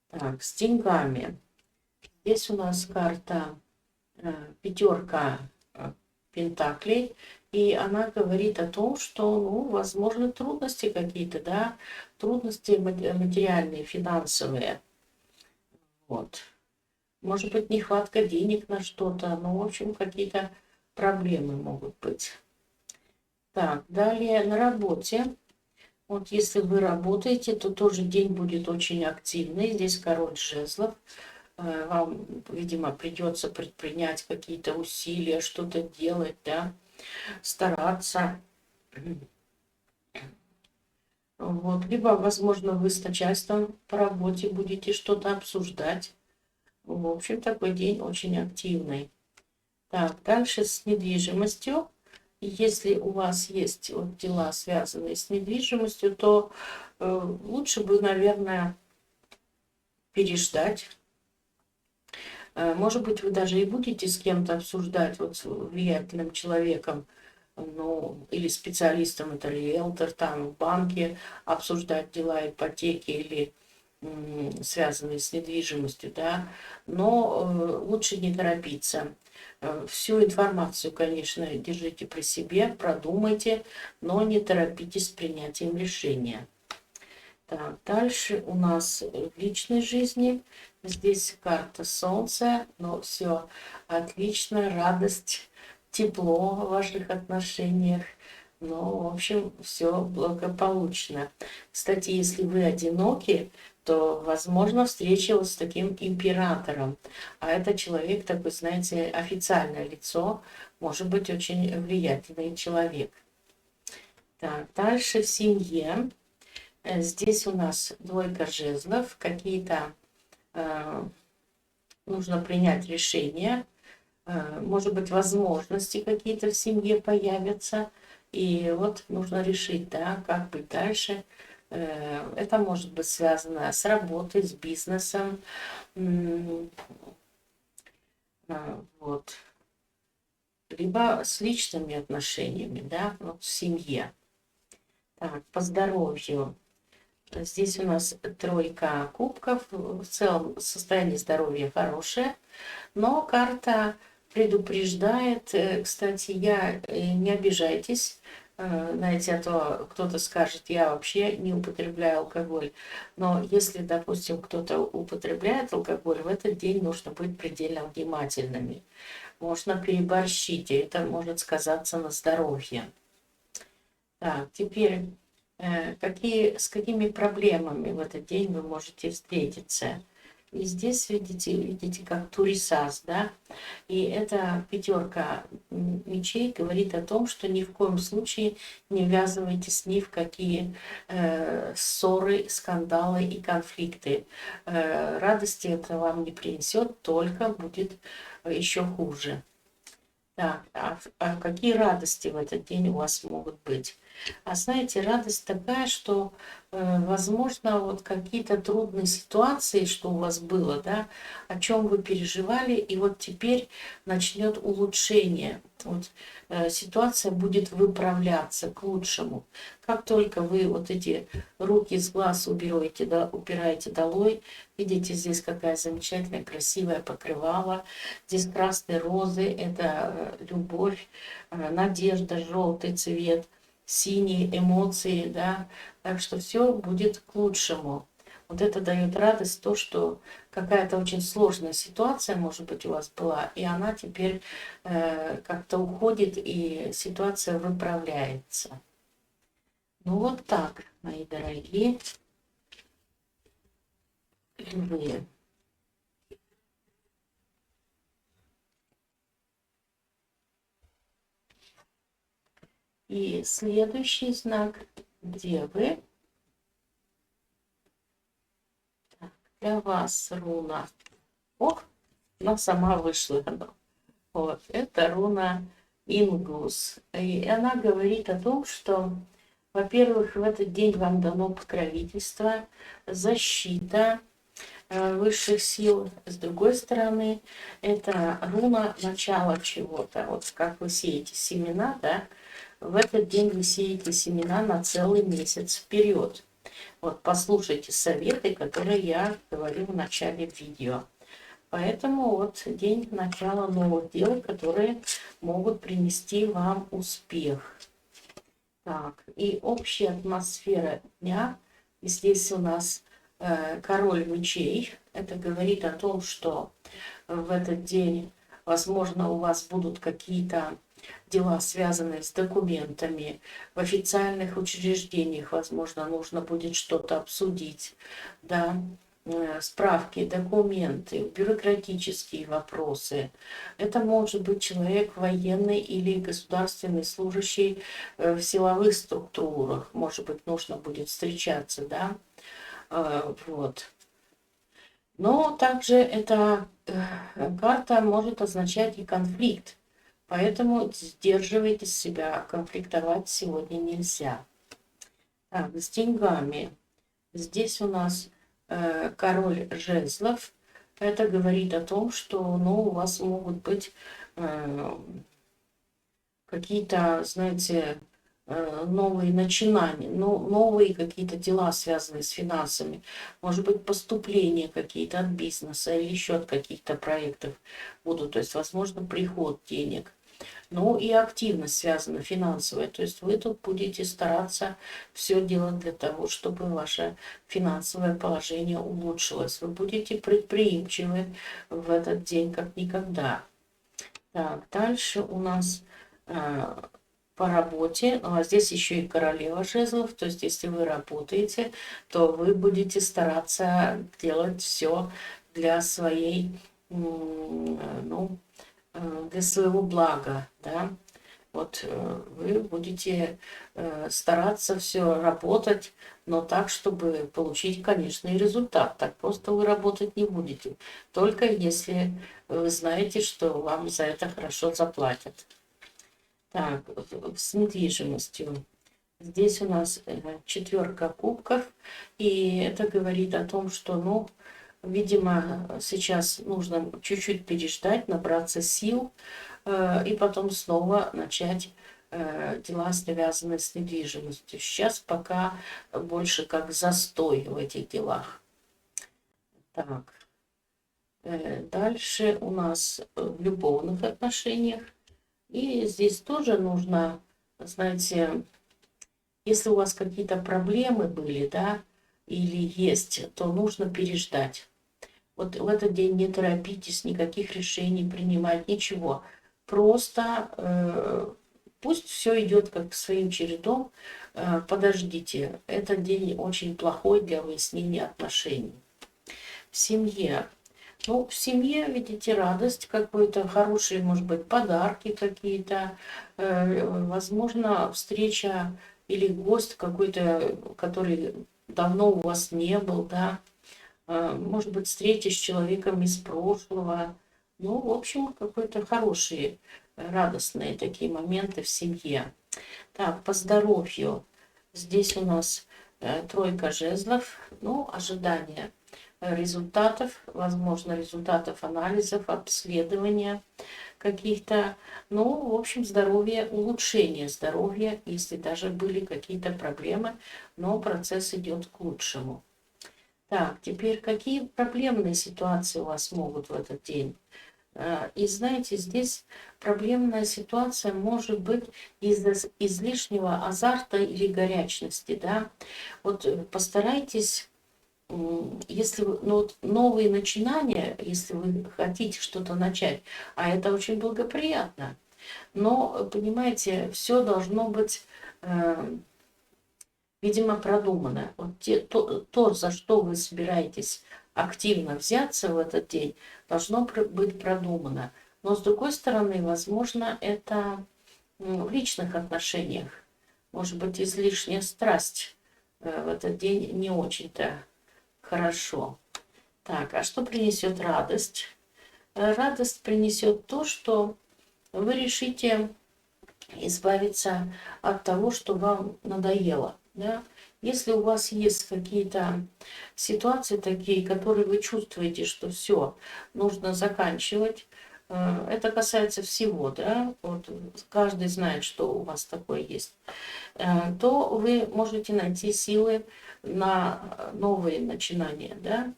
Так, с деньгами. Здесь у нас карта пятерка пентаклей, и она говорит о том, что, ну, возможны трудности какие-то, да, трудности материальные, финансовые. Вот. Может быть, нехватка денег на что-то, ну, в общем, какие-то проблемы могут быть. Так, далее на работе. Вот если вы работаете, то тоже день будет очень активный. Здесь король жезлов. Вам, видимо, придется предпринять какие-то усилия, что-то делать, да, стараться. Вот. Либо, возможно, вы с начальством по работе будете что-то обсуждать. В общем, такой день очень активный. Так, дальше с недвижимостью. Если у вас есть вот дела, связанные с недвижимостью, то лучше бы, наверное, переждать. Может быть, вы даже и будете с кем-то обсуждать, вот с влиятельным человеком, ну, или специалистом, это риэлтор, там в банке, обсуждать дела ипотеки или связанные с недвижимостью, да, но лучше не торопиться. Всю информацию, конечно, держите при себе, продумайте, но не торопитесь с принятием решения. Так, дальше у нас в личной жизни. Здесь карта Солнца, но все отлично, радость, тепло в ваших отношениях. Ну, в общем, все благополучно. Кстати, если вы одиноки, то, возможно, встреча вот с таким императором. А это человек такой, знаете, официальное лицо, может быть, очень влиятельный человек. Так, дальше в семье. Здесь у нас двойка жезлов, какие-то нужно принять решение, может быть, возможности какие-то в семье появятся, и вот нужно решить, да, как быть дальше. Это может быть связано с работой, с бизнесом, вот, либо с личными отношениями, да, вот в семье. Так, по здоровью. Здесь у нас тройка кубков. В целом состояние здоровья хорошее. Но карта предупреждает. Кстати, не обижайтесь. Знаете, а то кто-то скажет, я вообще не употребляю алкоголь. Но если, допустим, кто-то употребляет алкоголь, в этот день нужно быть предельно внимательными. Можно переборщить, и это может сказаться на здоровье. Так, теперь, с какими проблемами в этот день вы можете встретиться? И здесь видите, как турисас, да? И эта пятерка мечей говорит о том, что ни в коем случае не ввязывайтесь ни в какие ссоры, скандалы и конфликты. Радости это вам не принесет, только будет еще хуже. Так, а какие радости в этот день у вас могут быть? А знаете, радость такая, что, возможно, вот какие-то трудные ситуации, что у вас было, да, о чем вы переживали, и вот теперь начнет улучшение. Вот, ситуация будет выправляться к лучшему. Как только вы вот эти руки с глаз убираете, да, убираете долой, видите, здесь какая замечательная, красивая покрывало, здесь красные розы, это любовь, надежда, желтый цвет, синие эмоции, да, так что все будет к лучшему. Вот это дает радость, то, что какая-то очень сложная ситуация, может быть, у вас была, и она теперь как-то уходит, и ситуация выправляется. Ну вот так, мои дорогие львы. И следующий знак Девы. Для вас руна. Ох, она сама вышла. Вот, это руна Ингус. И она говорит о том, что, во-первых, в этот день вам дано покровительство, защита высших сил. С другой стороны, это руна начала чего-то. Вот как вы сеете семена, да, в этот день вы сеете семена на целый месяц вперед. Вот послушайте советы, которые я говорю в начале видео. Поэтому вот день начала новых дел, которые могут принести вам успех. Так, и общая атмосфера дня. Здесь у нас король мечей. Это говорит о том, что в этот день, возможно, у вас будут какие-то дела, связанные с документами, в официальных учреждениях, возможно, нужно будет что-то обсудить, да, справки, документы, бюрократические вопросы. Это может быть человек военный или государственный служащий в силовых структурах. Может быть, нужно будет встречаться, да, вот. Но также эта карта может означать и конфликт. Поэтому сдерживайте себя, конфликтовать сегодня нельзя. Так, с деньгами. Здесь у нас король жезлов. Это говорит о том, что ну, у вас могут быть какие-то, знаете, новые начинания, новые какие-то дела, связанные с финансами. Может быть, поступления какие-то от бизнеса или еще от каких-то проектов будут. То есть, возможно, приход денег. Ну и активность связана финансовая. То есть вы тут будете стараться все делать для того, чтобы ваше финансовое положение улучшилось. Вы будете предприимчивы в этот день как никогда. Так, дальше у нас по работе, ну, а здесь еще и королева жезлов, то есть если вы работаете, то вы будете стараться делать все для своей, ну, для своего блага, да. Вот вы будете стараться все работать, но так, чтобы получить конечный результат. Так просто вы работать не будете, только если вы знаете, что вам за это хорошо заплатят. Так, с недвижимостью. Здесь у нас четверка кубков, и это говорит о том, что, ну, видимо, сейчас нужно чуть-чуть переждать, набраться сил, и потом снова начать дела, связанные с недвижимостью. Сейчас пока больше как застой в этих делах. Так, дальше у нас в любовных отношениях. И здесь тоже нужно знаете, если у вас какие-то проблемы были, да, или есть, то нужно переждать. Вот в этот день не торопитесь, никаких решений принимать, ничего. Просто пусть все идет как своим чередом. Подождите, этот день очень плохой для выяснения отношений. В семье. Ну, в семье, видите, радость какой-то, хорошие, может быть, подарки какие-то, возможно, встреча или гость какой-то, который давно у вас не был, да, может быть, встреча с человеком из прошлого. Ну, в общем, какой-то хорошие, радостные такие моменты в семье. Так, по здоровью. Здесь у нас тройка жезлов, ну, ожидание результатов, возможно, результатов анализов, обследования каких-то. Ну, в общем, здоровье, улучшение здоровья, если даже были какие-то проблемы, но процесс идет к лучшему. Так, теперь какие проблемные ситуации у вас могут в этот день? И знаете, здесь проблемная ситуация может быть из-за излишнего азарта или горячности, да. Вот постарайтесь, если вы, ну, вот новые начинания, если вы хотите что-то начать, а это очень благоприятно, но, понимаете, все должно быть, видимо, продумано. Вот то, за что вы собираетесь активно взяться в этот день, должно быть продумано. Но с другой стороны, возможно, это в личных отношениях. Может быть, излишняя страсть в этот день не очень-то хорошо. Так, а что принесет радость? Радость принесет то, что вы решите избавиться от того, что вам надоело. Да? Если у вас есть какие-то ситуации такие, которые вы чувствуете, что все, нужно заканчивать, это касается всего, да, вот каждый знает, что у вас такое есть, то вы можете найти силы на новые начинания, да.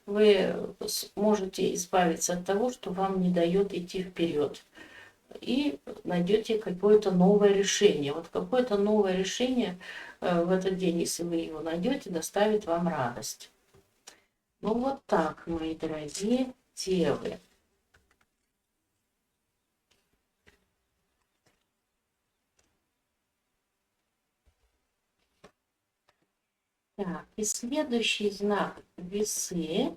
Вы можете избавиться от того, что вам не дает идти вперед, и найдете какое-то новое решение. Вот какое-то новое решение в этот день, если вы его найдете, доставит вам радость. Ну вот так, мои дорогие девы. Так, и следующий знак весы.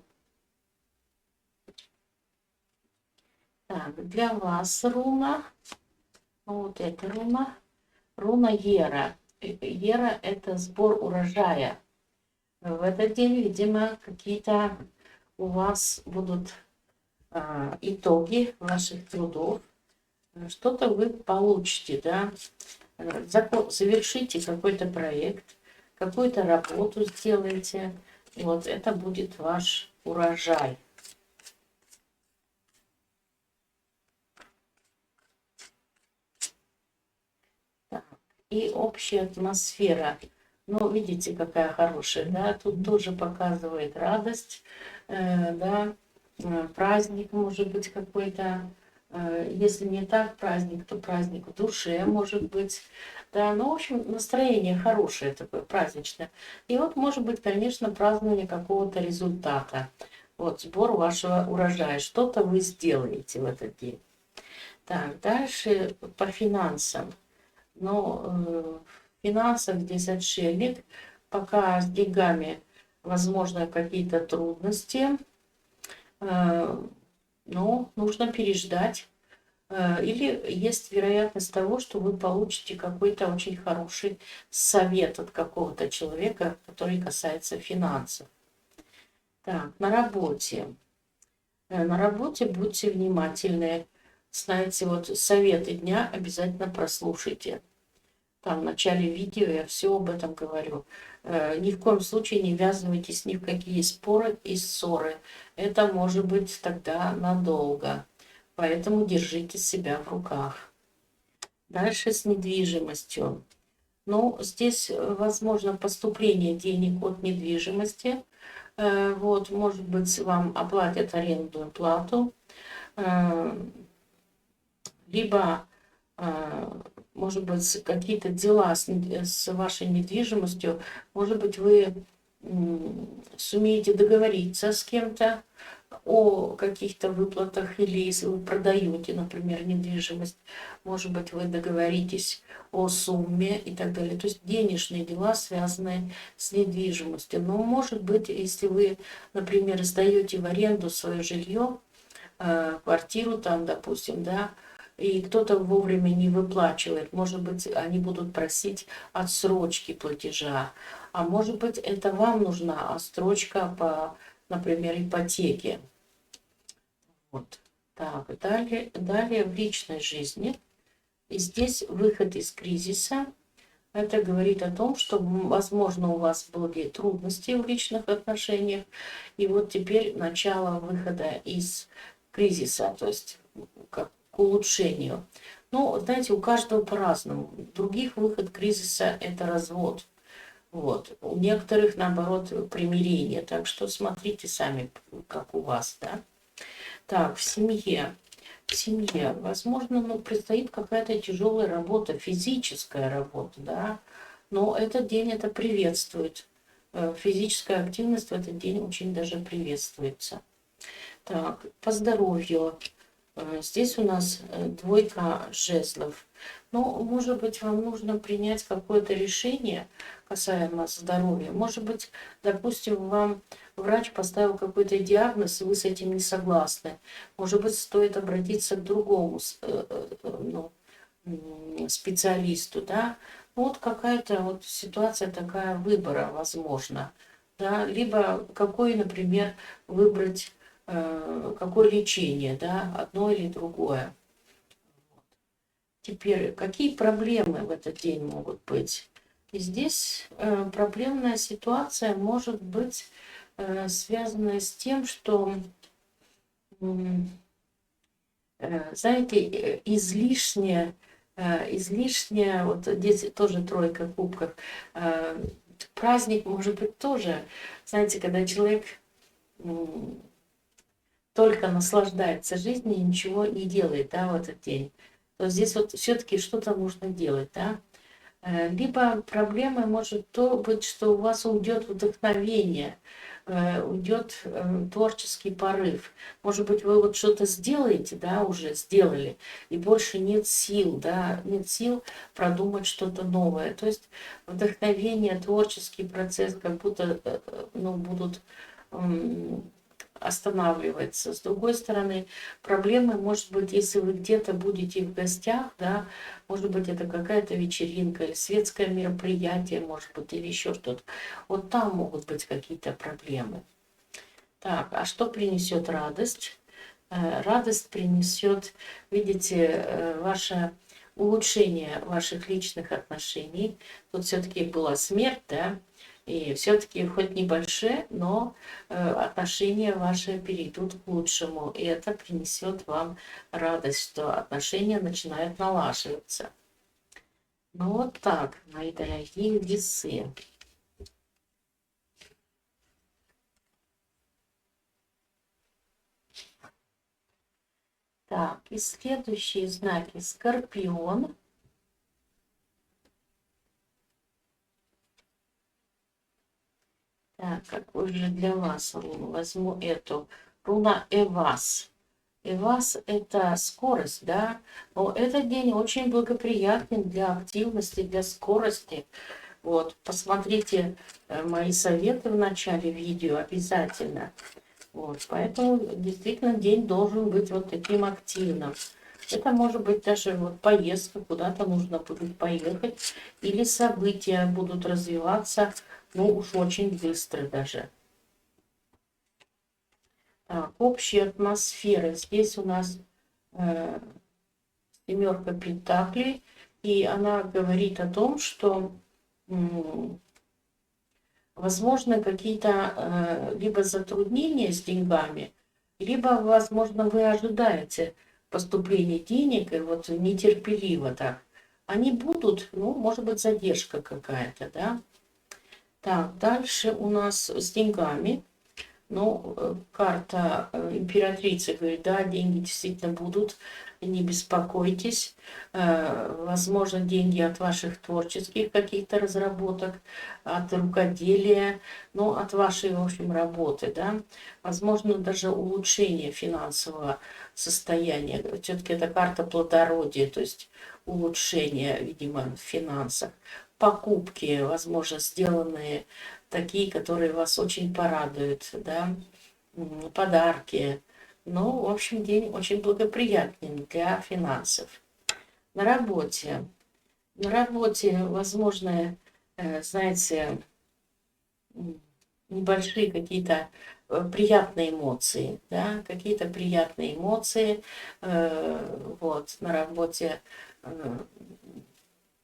Так, для вас руна. Вот эта руна. Руна Ера. Ера – это сбор урожая. В этот день, видимо, какие-то у вас будут итоги ваших трудов. Что-то вы получите, да. Завершите какой-то проект, какую-то работу сделаете. Вот это будет ваш урожай. Так. И общая атмосфера. Ну, видите, какая хорошая, да. Тут тоже показывает радость, да, праздник может быть какой-то. Если не так праздник, то праздник в душе может быть. Да, ну, в общем, настроение хорошее такое, праздничное. И вот, может быть, конечно, празднование какого-то результата. Вот, сбор вашего урожая. Что-то вы сделаете в этот день. Так, дальше по финансам. Но в финансах здесь отшельник. Пока с деньгами, возможно, какие-то трудности. Но нужно переждать. Или есть вероятность того, что вы получите какой-то очень хороший совет от какого-то человека, который касается финансов. Так, на работе. На работе будьте внимательны. Знаете, вот советы дня обязательно прослушайте. Там в начале видео я все об этом говорю. Ни в коем случае не ввязывайтесь ни в какие споры и ссоры. Это может быть тогда надолго. Поэтому держите себя в руках. Дальше с недвижимостью. Ну, здесь возможно поступление денег от недвижимости. Вот, может быть, вам оплатят арендную плату. Либо может быть, какие-то дела с вашей недвижимостью, может быть, вы сумеете договориться с кем-то о каких-то выплатах, или если вы продаете, например, недвижимость, может быть, вы договоритесь о сумме и так далее. То есть денежные дела, связанные с недвижимостью. Но, может быть, если вы, например, сдаете в аренду свое жилье, квартиру там, допустим, да, и кто-то вовремя не выплачивает, может быть, они будут просить отсрочки платежа, а может быть, это вам нужна отсрочка по, например, ипотеке. Вот. Так, далее в личной жизни. И здесь выход из кризиса. Это говорит о том, что, возможно, у вас были трудности в личных отношениях, и вот теперь начало выхода из кризиса, то есть как к улучшению. Ну, знаете, у каждого по-разному. У других выход кризиса – это развод. Вот. У некоторых, наоборот, примирение. Так что смотрите сами, как у вас, да. Так, в семье. В семье, возможно, ну, предстоит какая-то тяжелая работа, физическая работа, да, но этот день это приветствует. Физическая активность в этот день очень даже приветствуется. Так, по здоровью. Здесь у нас двойка жезлов. Ну, может быть, вам нужно принять какое-то решение касаемо здоровья. Может быть, допустим, вам врач поставил какой-то диагноз, и вы с этим не согласны. Может быть, стоит обратиться к другому ну, специалисту, да. Вот какая-то вот ситуация такая выбора возможна, да. Либо какой, например, выбрать, какое лечение, да, одно или другое. Теперь, какие проблемы в этот день могут быть? И здесь проблемная ситуация может быть связана с тем, что, знаете, излишнее, вот здесь тоже тройка кубков, праздник может быть тоже, знаете, когда человек только наслаждается жизнью и ничего не делает, да, в этот день, то здесь вот все-таки что-то нужно делать, да. Либо проблемой может то быть, что у вас уйдет вдохновение, уйдет творческий порыв. Может быть, вы вот что-то сделаете, да, уже сделали, и больше нет сил, да, нет сил продумать что-то новое. То есть вдохновение, творческий процесс как будто, ну, будут останавливается. С другой стороны, проблемы, может быть, если вы где-то будете в гостях, да, может быть, это какая-то вечеринка или светское мероприятие, может быть, или еще что-то. Вот там могут быть какие-то проблемы. Так, а что принесет радость? Радость принесет, видите, ваше улучшение ваших личных отношений. Тут все-таки была смерть, да, и все-таки хоть небольшие, но отношения ваши перейдут к лучшему. И это принесет вам радость, что отношения начинают налаживаться. Ну вот так, мои дорогие весы. Так, и следующие знаки. Скорпион. Так, какой же для вас руну? Возьму эту. Руна Эвас. Эвас – это скорость, да? Но этот день очень благоприятен для активности, для скорости. Вот, посмотрите мои советы в начале видео обязательно. Вот, поэтому действительно день должен быть вот таким активным. Это может быть даже вот поездка, куда-то нужно будет поехать, или события будут развиваться, ну уж очень быстро даже. Так, общая атмосфера. Здесь у нас семерка пентаклей, и она говорит о том, что возможно какие-то либо затруднения с деньгами, либо, возможно, вы ожидаете поступления денег, и вот нетерпеливо так. Они будут, ну, может быть, задержка какая-то, да. Так, дальше у нас с деньгами. Ну, карта императрицы говорит, да, деньги действительно будут, не беспокойтесь. Возможно, деньги от ваших творческих каких-то разработок, от рукоделия, ну, от вашей, в общем, работы, да. Возможно, даже улучшение финансового состояния. Все-таки это карта плодородия, то есть улучшение, видимо, в финансах. Покупки, возможно, сделанные такие, которые вас очень порадуют, да, подарки. Ну, в общем, день очень благоприятный для финансов. На работе. На работе, возможно, знаете, небольшие какие-то приятные эмоции, да, какие-то приятные эмоции, вот, на работе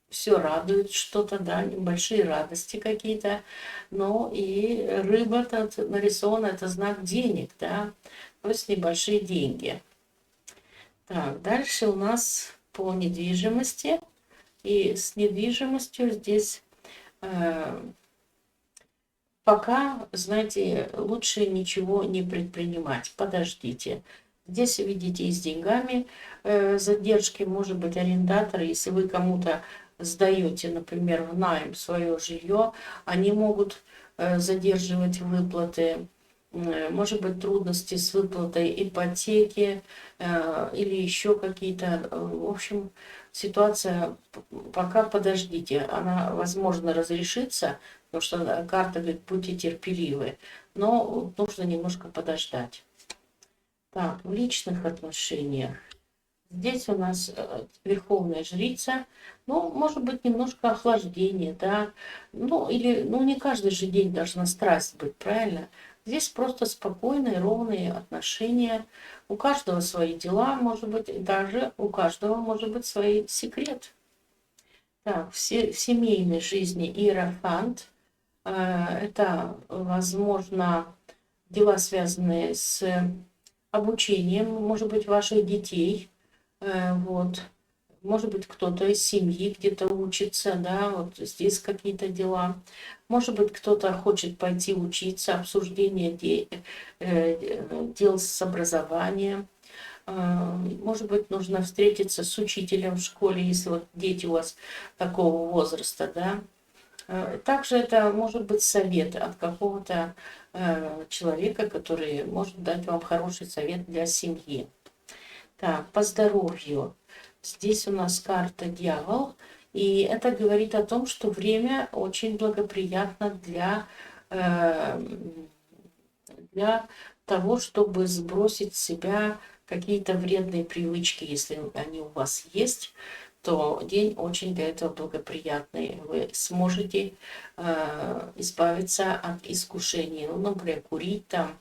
все радует что-то, да, небольшие радости какие-то. Ну и рыба тут нарисована, это знак денег, да, то есть небольшие деньги. Так, дальше у нас по недвижимости. И с недвижимостью здесь пока, знаете, лучше ничего не предпринимать. Подождите. Здесь, видите, и с деньгами задержки, может быть, арендатор, если вы кому-то сдаете, например, в найм свое жилье, они могут задерживать выплаты. Может быть, трудности с выплатой ипотеки или еще какие-то. В общем, ситуация пока подождите. Она, возможно, разрешится, потому что карта говорит, будьте терпеливы, но нужно немножко подождать. Так, в личных отношениях. Здесь у нас верховная жрица, ну, может быть, немножко охлаждение, да, ну, или, ну, не каждый же день должна страсть быть, правильно? Здесь просто спокойные, ровные отношения, у каждого свои дела, может быть, и даже у каждого может быть свой секрет. Так, в семейной жизни иерофант, это, возможно, дела, связанные с обучением, может быть, ваших детей, вот. Может быть, кто-то из семьи где-то учится, да, вот здесь какие-то дела. Может быть, кто-то хочет пойти учиться, обсуждение дел с образованием. Может быть, нужно встретиться с учителем в школе, если вот дети у вас такого возраста, да. Также это может быть совет от какого-то человека, который может дать вам хороший совет для семьи. Так, по здоровью. Здесь у нас карта дьявол. И это говорит о том, что время очень благоприятно для того, чтобы сбросить с себя какие-то вредные привычки, если они у вас есть, то день очень для этого благоприятный. Вы сможете избавиться от искушений, ну, например, курить там,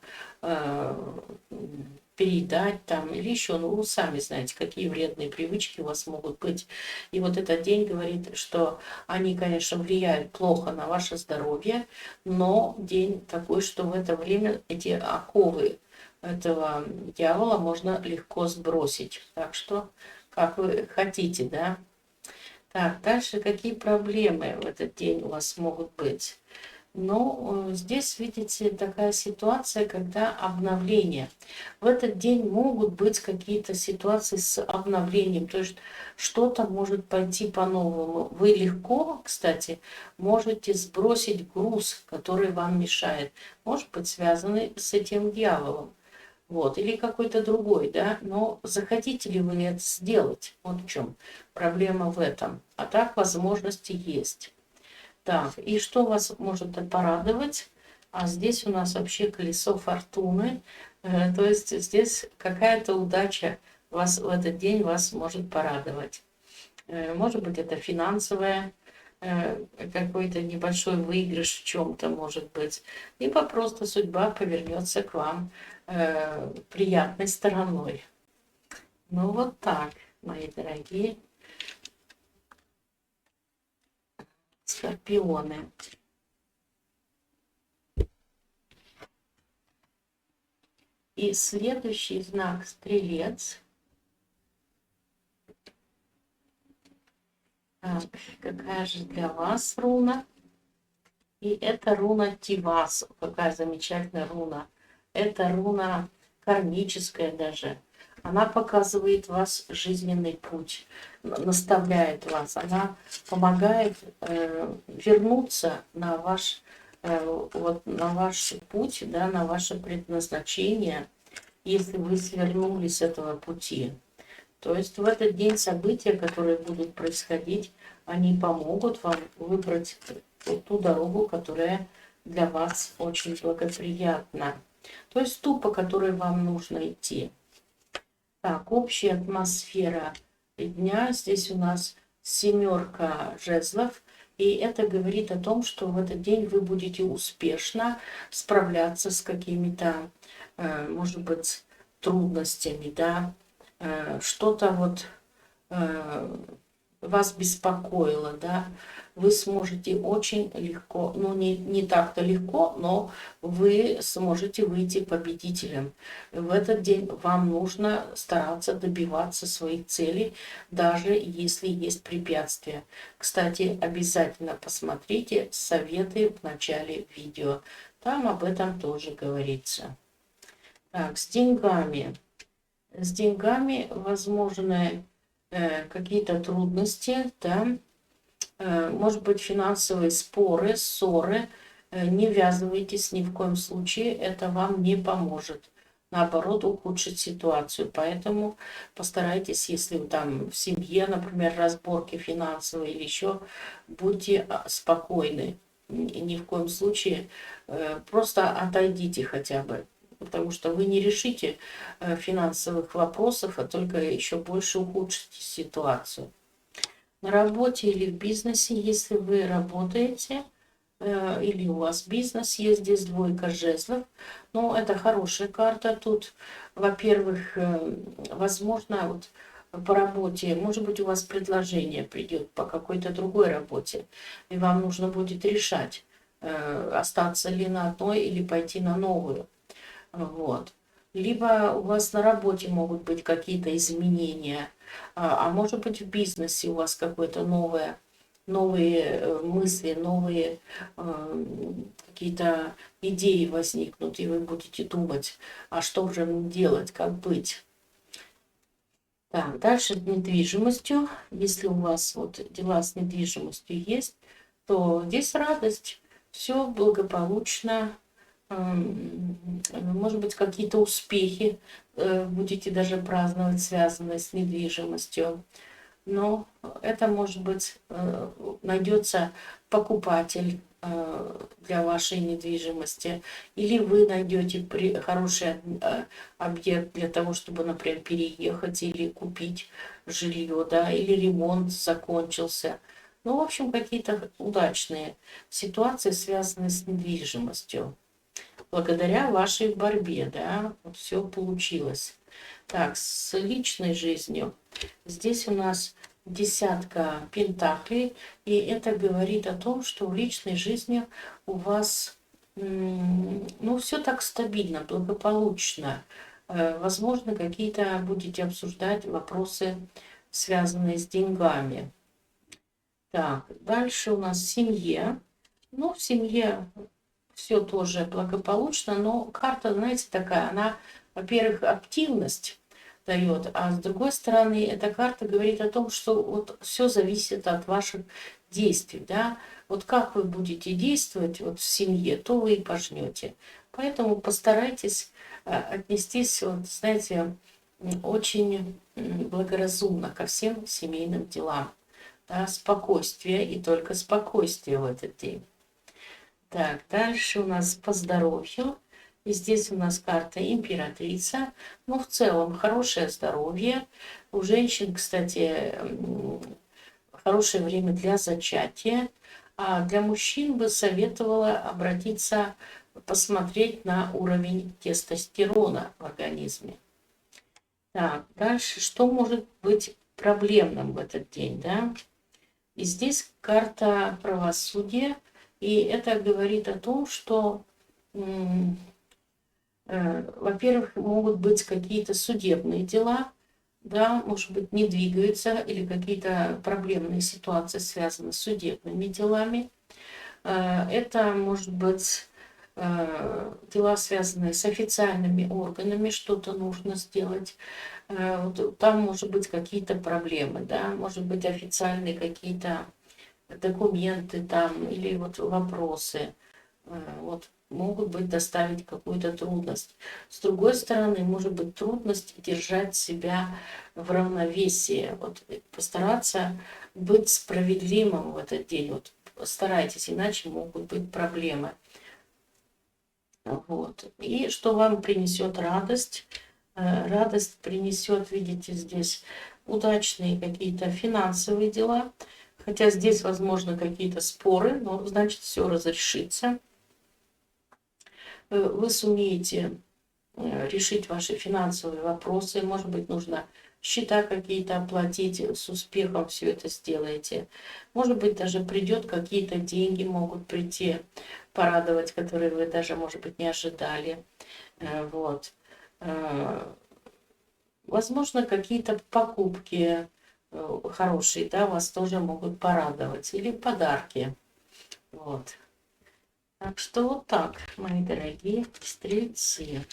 переедать там или еще, ну, вы сами знаете, какие вредные привычки у вас могут быть. И вот этот день говорит, что они, конечно, влияют плохо на ваше здоровье, но день такой, что в это время эти оковы этого дьявола можно легко сбросить. Так что, как вы хотите, да. Так, дальше какие проблемы в этот день у вас могут быть? Ну, здесь, видите, такая ситуация, когда обновление. В этот день могут быть какие-то ситуации с обновлением, то есть что-то может пойти по-новому. Вы легко, кстати, можете сбросить груз, который вам мешает. Может быть, связанный с этим дьяволом. Вот, или какой-то другой, да, но захотите ли вы это сделать? Вот в чем проблема в этом. А так возможности есть. Так, и что вас может порадовать? А здесь у нас вообще колесо фортуны. То есть здесь какая-то удача вас в этот день вас может порадовать. Может быть, это финансовая какой-то небольшой выигрыш в чем-то, может быть. Либо просто судьба повернется к вам приятной стороной. Ну вот так, мои дорогие скорпионы. И следующий знак Стрелец. Так, какая же для вас руна? И это руна Тивас. Какая замечательная руна. Это руна кармическая даже. Она показывает вас жизненный путь, наставляет вас. Она помогает вернуться на ваш, вот, на ваш путь, да, на ваше предназначение, если вы свернули с этого пути. То есть в этот день события, которые будут происходить, они помогут вам выбрать ту дорогу, которая для вас очень благоприятна. То есть ту, по которой вам нужно идти. Так, общая атмосфера дня. Здесь у нас 7 жезлов. И это говорит о том, что в этот день вы будете успешно справляться с какими-то, может быть, трудностями, да. Что-то вот вас беспокоило, да, вы сможете очень легко, ну не так-то легко, но вы сможете выйти победителем. В этот день вам нужно стараться добиваться своих целей, даже если есть препятствия. Кстати, обязательно посмотрите советы в начале видео, там об этом тоже говорится. Так, с деньгами. С деньгами возможны какие-то трудности, да, может быть, финансовые споры, ссоры. Не ввязывайтесь ни в коем случае, это вам не поможет. Наоборот, ухудшит ситуацию. Поэтому постарайтесь, если там в семье, например, разборки финансовые или еще, будьте спокойны. Ни в коем случае просто отойдите хотя бы. Потому что вы не решите финансовых вопросов, а только еще больше ухудшите ситуацию. На работе или в бизнесе, если вы работаете, или у вас бизнес есть, здесь 2 жезлов, но это хорошая карта. Тут, во-первых, возможно, вот по работе, может быть, у вас предложение придет по какой-то другой работе, и вам нужно будет решать, остаться ли на одной или пойти на новую. Вот. Либо у вас на работе могут быть какие-то изменения, а может быть в бизнесе у вас какое-то новые мысли, новые какие-то идеи возникнут, и вы будете думать, а что же делать, как быть. Так, дальше с недвижимостью. Если у вас вот дела с недвижимостью есть, то здесь радость, все благополучно. Может быть, какие-то успехи будете даже праздновать, связанные с недвижимостью. Но это, может быть, найдется покупатель для вашей недвижимости, или вы найдете хороший объект для того, чтобы, например, переехать или купить жилье, да, или ремонт закончился. Ну, в общем, какие-то удачные ситуации, связанные с недвижимостью. Благодаря вашей борьбе, да, вот все получилось. Так, с личной жизнью. Здесь у нас 10 пентаклей, и это говорит о том, что в личной жизни у вас, ну, все так стабильно, благополучно. Возможно, какие-то будете обсуждать вопросы, связанные с деньгами. Так, дальше у нас в семье. Ну, в семье все тоже благополучно, но карта, знаете, такая, она, во-первых, активность дает, а с другой стороны, эта карта говорит о том, что вот все зависит от ваших действий, да, вот как вы будете действовать вот в семье, то вы и пожнете. Поэтому постарайтесь отнестись, вот, знаете, очень благоразумно ко всем семейным делам, да, спокойствие и только спокойствие в этот день. Так, дальше у нас по здоровью. И здесь у нас карта императрица. Ну, в целом, хорошее здоровье. У женщин, кстати, хорошее время для зачатия. А для мужчин бы советовала обратиться, посмотреть на уровень тестостерона в организме. Так, дальше, что может быть проблемным в этот день, да? И здесь карта правосудия. И это говорит о том, что, во-первых, могут быть какие-то судебные дела, да, может быть, не двигаются, или какие-то проблемные ситуации связаны с судебными делами. Это может быть дела, связанные с официальными органами, что-то нужно сделать. Вот там может быть какие-то проблемы, да, может быть официальные какие-то документы там или вот вопросы. Вот могут быть доставить какую-то трудность. С другой стороны, может быть трудность держать себя в равновесии. Вот постараться быть справедливым в этот день. Вот старайтесь, иначе могут быть проблемы. Вот. И что вам принесет радость? Радость принесет, видите, здесь удачные какие-то финансовые дела. Хотя здесь, возможно, какие-то споры, но значит все разрешится. Вы сумеете решить ваши финансовые вопросы. Может быть, нужно счета какие-то оплатить, с успехом все это сделаете. Может быть, даже придет какие-то деньги, могут прийти, порадовать, которые вы даже, может быть, не ожидали. Вот. Возможно, какие-то покупки хорошие, да, вас тоже могут порадовать. Или подарки. Вот. Так что вот так, мои дорогие стрельцы.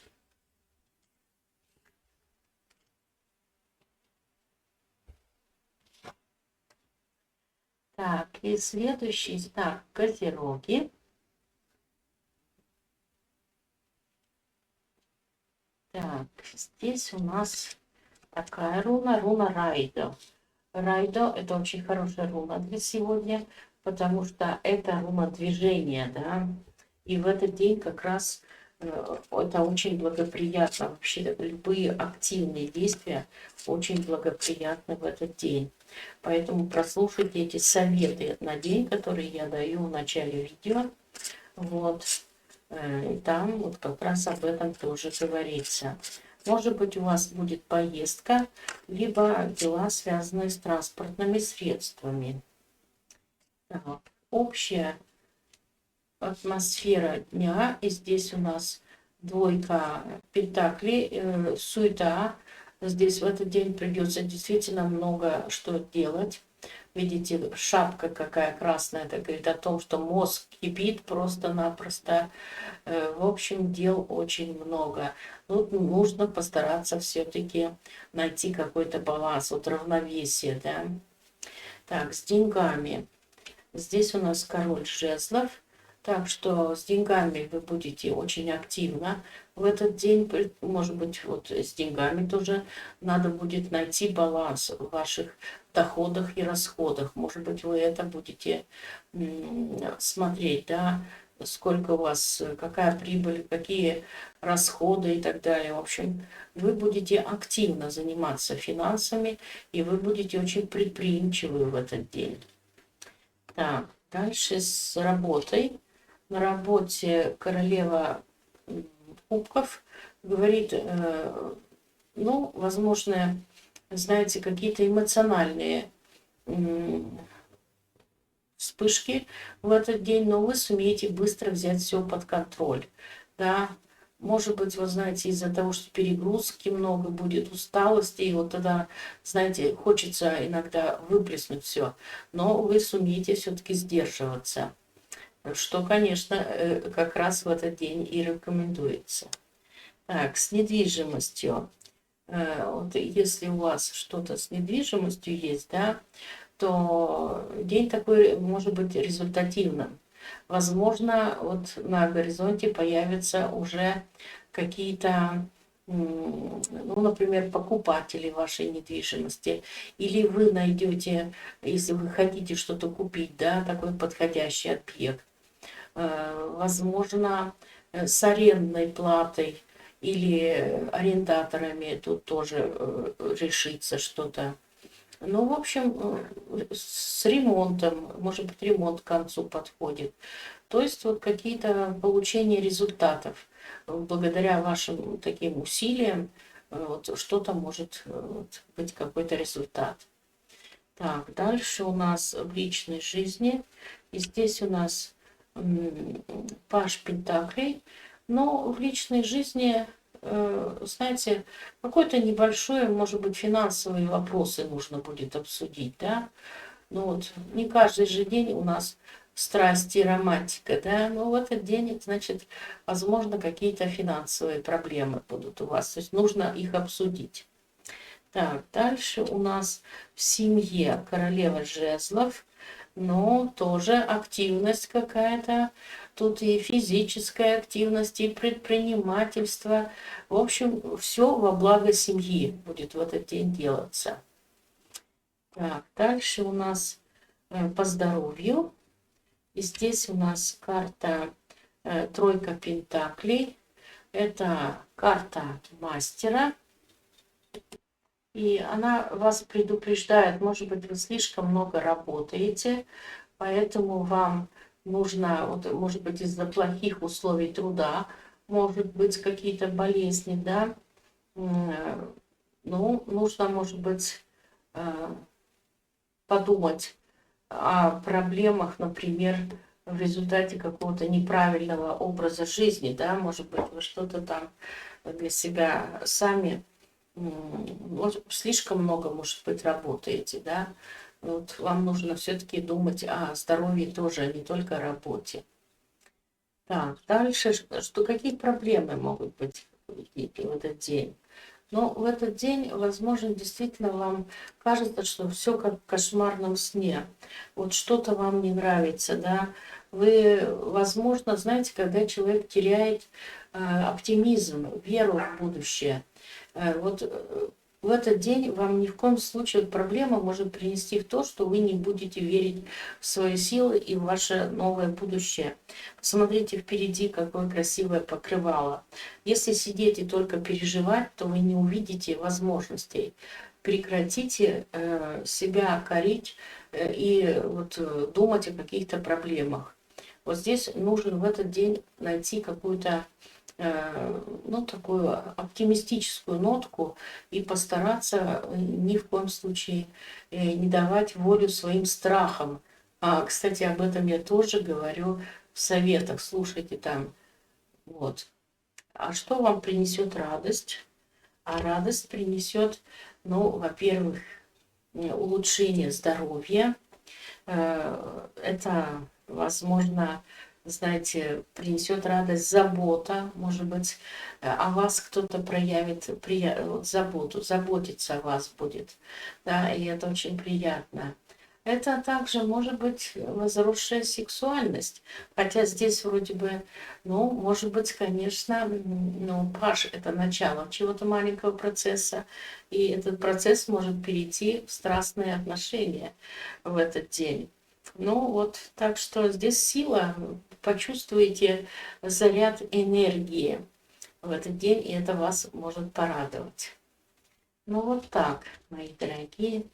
Так, и следующий знак Козероги. Так, здесь у нас такая руна Райдо. Райдо — это очень хорошая руна для сегодня, потому что это руна движения, да. И в этот день как раз это очень благоприятно. Вообще любые активные действия очень благоприятны в этот день. Поэтому прослушайте эти советы на день, которые я даю в начале видео. Вот. И там вот как раз об этом тоже говорится. Может быть, у вас будет поездка, либо дела, связанные с транспортными средствами. Так, общая атмосфера дня. И здесь у нас двойка пентаклей, суета. Здесь в этот день придется действительно много что делать. Видите, шапка какая красная, это говорит о том, что мозг кипит просто-напросто. В общем, дел очень много. Тут нужно постараться все-таки найти какой-то баланс, вот равновесие, да. Так, с деньгами. Здесь у нас король жезлов. Так что с деньгами вы будете очень активно в этот день. Может быть, вот с деньгами тоже надо будет найти баланс в ваших доходах и расходах. Может быть, вы это будете смотреть, да, сколько у вас, какая прибыль, какие расходы и так далее. В общем, вы будете активно заниматься финансами, и вы будете очень предприимчивы в этот день. Так, дальше с работой. На работе королева кубков говорит, ну, возможно, знаете, какие-то эмоциональные вспышки в этот день, но вы сумеете быстро взять все под контроль. Да, может быть, вы знаете, из-за того, что перегрузки много будет, усталости, и вот тогда, знаете, хочется иногда выплеснуть все, но вы сумеете все-таки сдерживаться, что, конечно, как раз в этот день и рекомендуется. Так, с недвижимостью. Вот если у вас что-то с недвижимостью есть, да, то день такой может быть результативным. Возможно, вот на горизонте появятся уже какие-то, ну, например, покупатели вашей недвижимости. Или вы найдете, если вы хотите что-то купить, да, такой подходящий объект. Возможно, с арендной платой или арендаторами тут тоже решится что-то. Ну, в общем, с ремонтом, может быть, ремонт к концу подходит. То есть вот какие-то получения результатов. Благодаря вашим таким усилиям вот, что-то может вот, быть какой-то результат. Так, дальше у нас в личной жизни. И здесь у нас паж пентаклей. Но в личной жизни, знаете, какой-то небольшой, может быть, финансовые вопросы нужно будет обсудить, да. Ну вот, не каждый же день у нас страсти и романтика, да, но в этот день, значит, возможно, какие-то финансовые проблемы будут у вас, то есть нужно их обсудить. Так, дальше у нас в семье королева жезлов, но тоже активность какая-то. Тут и физическая активность, и предпринимательство. В общем, все во благо семьи будет в этот день делаться. Так, дальше у нас по здоровью. И здесь у нас карта тройка пентаклей. Это карта мастера. И она вас предупреждает, может быть, вы слишком много работаете, поэтому вам нужно, вот, может быть, из-за плохих условий труда, может быть, какие-то болезни, да, ну, нужно, может быть, подумать о проблемах, например, в результате какого-то неправильного образа жизни, да, может быть, вы что-то там для себя сами слишком много, может быть, работаете, да, вот вам нужно все-таки думать о здоровье тоже, а не только о работе. Так, дальше, какие проблемы могут быть в этот день? Ну, в этот день, возможно, действительно вам кажется, что все как в кошмарном сне. Вот что-то вам не нравится, да. Вы, возможно, знаете, когда человек теряет оптимизм, веру в будущее, вот в этот день вам ни в коем случае проблема может принести в то, что вы не будете верить в свои силы и в ваше новое будущее. Посмотрите впереди, какое красивое покрывало. Если сидеть и только переживать, то вы не увидите возможностей. Прекратите себя корить и вот, думать о каких-то проблемах. Вот здесь нужно в этот день найти какую-то ну, такую оптимистическую нотку и постараться ни в коем случае не давать волю своим страхам. Кстати, об этом я тоже говорю в советах. Слушайте там. Вот. А что вам принесет радость? А радость принесет, ну, во-первых, улучшение здоровья. Это, возможно, знаете, принесет радость забота, может быть, о вас кто-то проявит заботу, заботиться о вас будет, да, и это очень приятно. Это также может быть возросшая сексуальность, хотя здесь вроде бы, ну, может быть, конечно, ну, Паш– это начало чего-то маленького процесса, и этот процесс может перейти в страстные отношения в этот день. Ну вот, так что здесь сила, почувствуете заряд энергии в этот день, и это вас может порадовать. Ну вот так, мои дорогие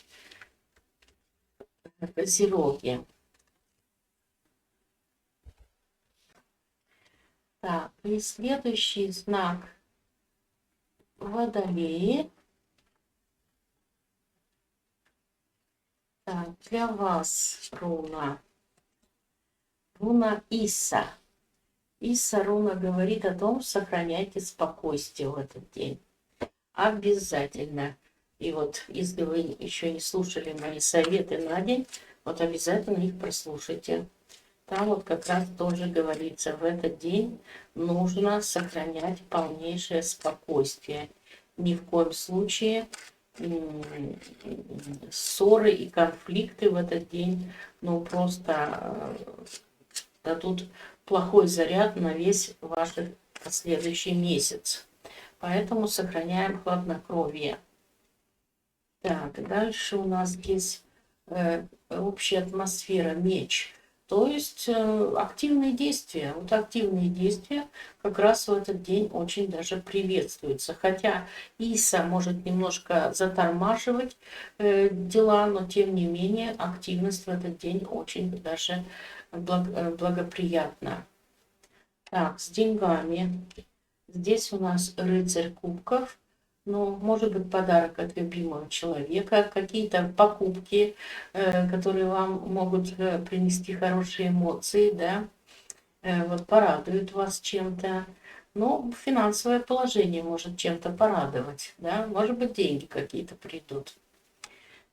козероги. Так, и следующий знак Водолеи. Так, для вас руна Иса. Иса руна говорит о том, сохраняйте спокойствие в этот день. Обязательно. И вот, если вы еще не слушали мои советы на день, вот обязательно их прослушайте. Там вот как раз тоже говорится, в этот день нужно сохранять полнейшее спокойствие. Ни в коем случае ссоры и конфликты в этот день, ну, просто дадут плохой заряд на весь ваш последующий месяц. Поэтому сохраняем хладнокровие. Так, дальше у нас здесь общая атмосфера, меч. То есть активные действия. Вот активные действия как раз в этот день очень даже приветствуются. Хотя Иса может немножко затормаживать дела, но тем не менее активность в этот день очень даже благоприятна. Так, с деньгами. Здесь у нас рыцарь кубков. Ну, может быть, подарок от любимого человека, какие-то покупки, которые вам могут принести хорошие эмоции, да, вот порадуют вас чем-то. Ну, финансовое положение может чем-то порадовать, да, может быть, деньги какие-то придут.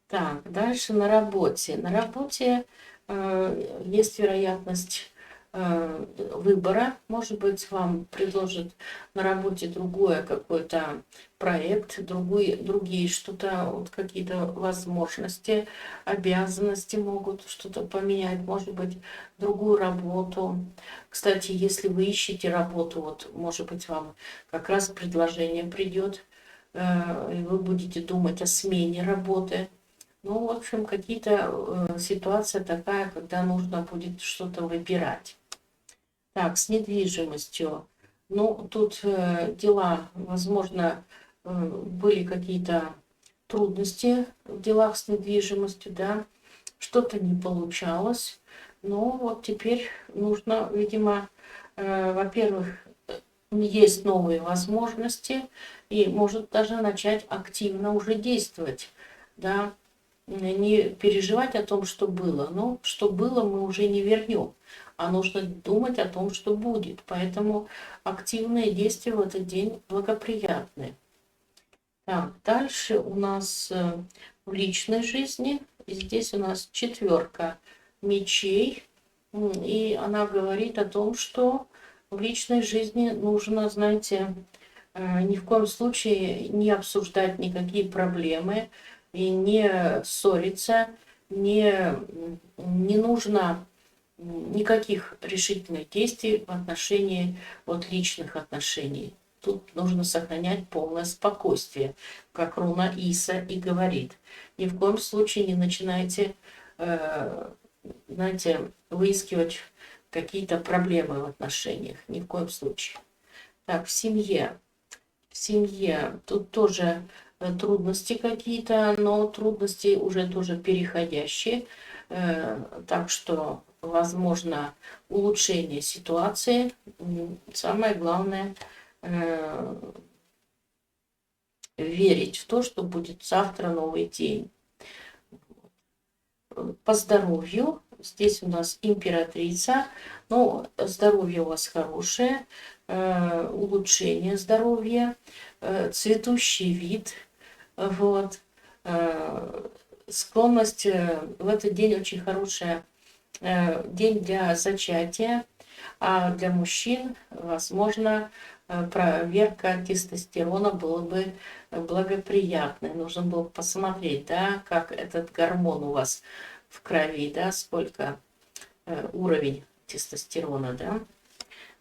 Так, дальше на работе. На работе есть вероятность выбора. Может быть, вам предложат на работе другое какой-то проект, другие что-то, вот какие-то возможности, обязанности могут что-то поменять, может быть, другую работу. Кстати, если вы ищете работу, вот, может быть, вам как раз предложение придет, и вы будете думать о смене работы. Ну, в общем, какие-то ситуация такая, когда нужно будет что-то выбирать. Так, с недвижимостью. Ну, тут дела, возможно, были какие-то трудности в делах с недвижимостью, да, что-то не получалось. Но вот теперь нужно, видимо, во-первых, есть новые возможности и может даже начать активно уже действовать, да, не переживать о том, что было. Но что было, мы уже не вернем, а нужно думать о том, что будет. Поэтому активные действия в этот день благоприятны. Так, дальше у нас в личной жизни. И здесь у нас 4 мечей. И она говорит о том, что в личной жизни нужно, знаете, ни в коем случае не обсуждать никакие проблемы и не ссориться, не нужно никаких решительных действий в отношении вот личных отношений. Тут нужно сохранять полное спокойствие, как руна Иса и говорит. Ни в коем случае не начинайте, знаете, выискивать какие-то проблемы в отношениях. Ни в коем случае. Так, в семье. В семье тут тоже трудности какие-то, но трудности уже тоже переходящие. Так что возможно улучшение ситуации. Самое главное верить в то, что будет завтра новый день. По здоровью. Здесь у нас императрица. Ну, здоровье у вас хорошее. Улучшение здоровья. Цветущий вид. Вот. Склонность в этот день очень хорошая. День для зачатия. А для мужчин, возможно, проверка тестостерона была бы благоприятной. Нужно было посмотреть, да, как этот гормон у вас в крови, да, сколько уровень тестостерона, да.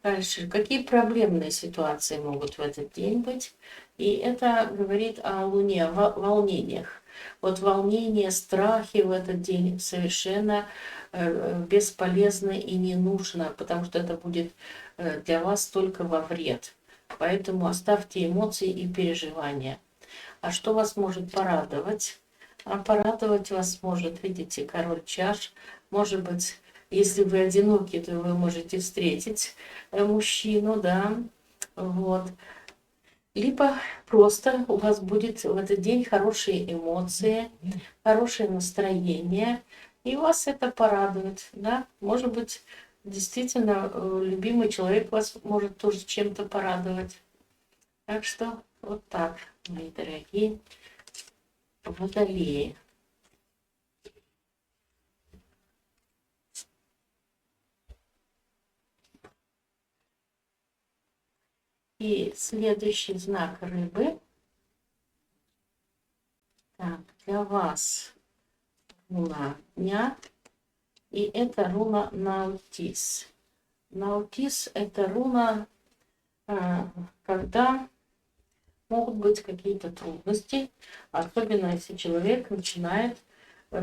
Дальше, какие проблемные ситуации могут в этот день быть? И это говорит о Луне, о волнениях. Вот волнения, страхи в этот день совершенно бесполезны и не нужно, потому что это будет для вас только во вред. Поэтому оставьте эмоции и переживания. А что вас может порадовать? А порадовать вас может, видите, король чаш. Может быть, если вы одиноки, то вы можете встретить мужчину, да, вот. Либо просто у вас будет в этот день хорошие эмоции, хорошее настроение, и вас это порадует, да. Может быть, действительно, любимый человек вас может тоже чем-то порадовать. Так что вот так, мои дорогие водолеи. И следующий знак рыбы. Так, для вас руна дня. И это руна Наутис. Наутис – это руна, когда могут быть какие-то трудности, особенно если человек начинает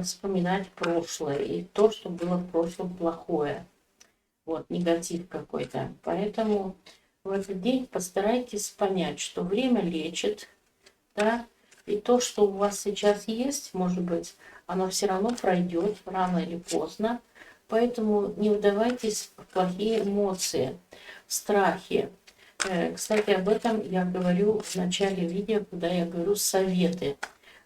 вспоминать прошлое и то, что было в прошлом плохое. Вот, негатив какой-то. Поэтому в этот день постарайтесь понять, что время лечит, да, и то, что у вас сейчас есть, может быть, оно все равно пройдет рано или поздно. Поэтому не вдавайтесь в плохие эмоции, в страхи. Кстати, об этом я говорю в начале видео, когда я говорю советы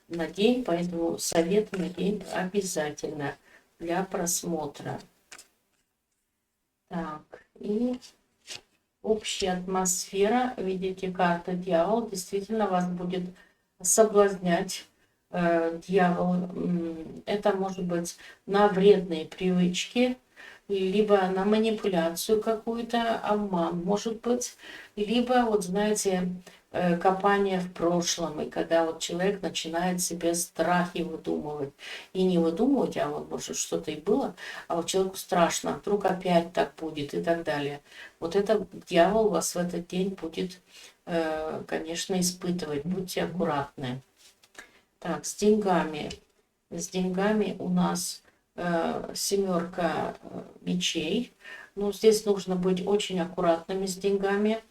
на день, поэтому советы на день обязательно для просмотра. Так, и общая атмосфера, видите, карта дьявол действительно вас будет соблазнять дьявол, это может быть на вредные привычки, либо на манипуляцию какую-то, обман может быть, либо, вот знаете, копание в прошлом, и когда вот человек начинает себе страхи выдумывать. И не выдумывать, а вот может что-то и было, а вот человеку страшно, вдруг опять так будет и так далее. Вот это дьявол вас в этот день будет, конечно, испытывать. Будьте аккуратны. Так, с деньгами. С деньгами у нас семерка мечей. Ну, здесь нужно быть очень аккуратными с деньгами,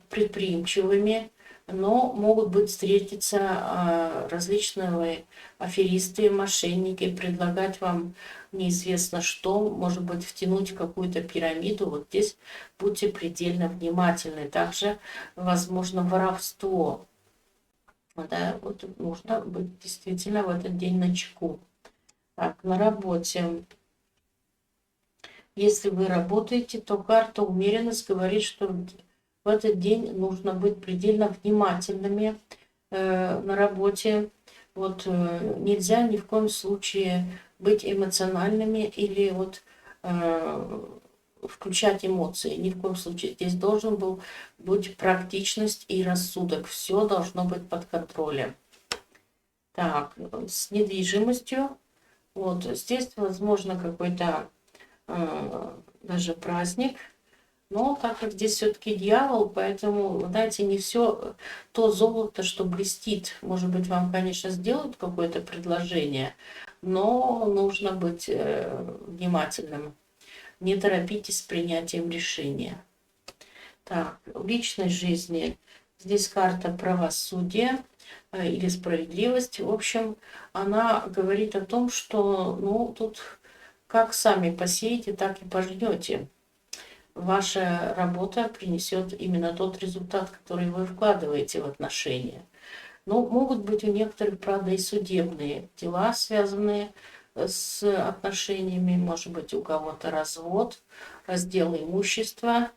предприимчивыми, но могут быть встретиться различные аферисты, мошенники, предлагать вам неизвестно что, может быть, втянуть в какую-то пирамиду. Вот здесь будьте предельно внимательны. Также возможно воровство. Да, вот нужно быть действительно в этот день начеку. Так, на работе. Если вы работаете, то карта умеренность говорит, что в этот день нужно быть предельно внимательными на работе. Вот нельзя ни в коем случае быть эмоциональными или вот включать эмоции. Ни в коем случае. Здесь должен был быть практичность и рассудок. Все должно быть под контролем. Так, с недвижимостью. Вот здесь, возможно, какой-то даже праздник. Но так как здесь все-таки дьявол, поэтому, знаете, не все то золото, что блестит. Может быть, вам, конечно, сделают какое-то предложение, но нужно быть внимательным. Не торопитесь с принятием решения. Так, в личной жизни здесь карта правосудия или справедливость. В общем, она говорит о том, что, ну, тут как сами посеете, так и пожнете. Ваша работа принесет именно тот результат, который вы вкладываете в отношения. Но могут быть у некоторых, правда, и судебные дела, связанные с отношениями. Может быть, у кого-то развод, раздел имущества,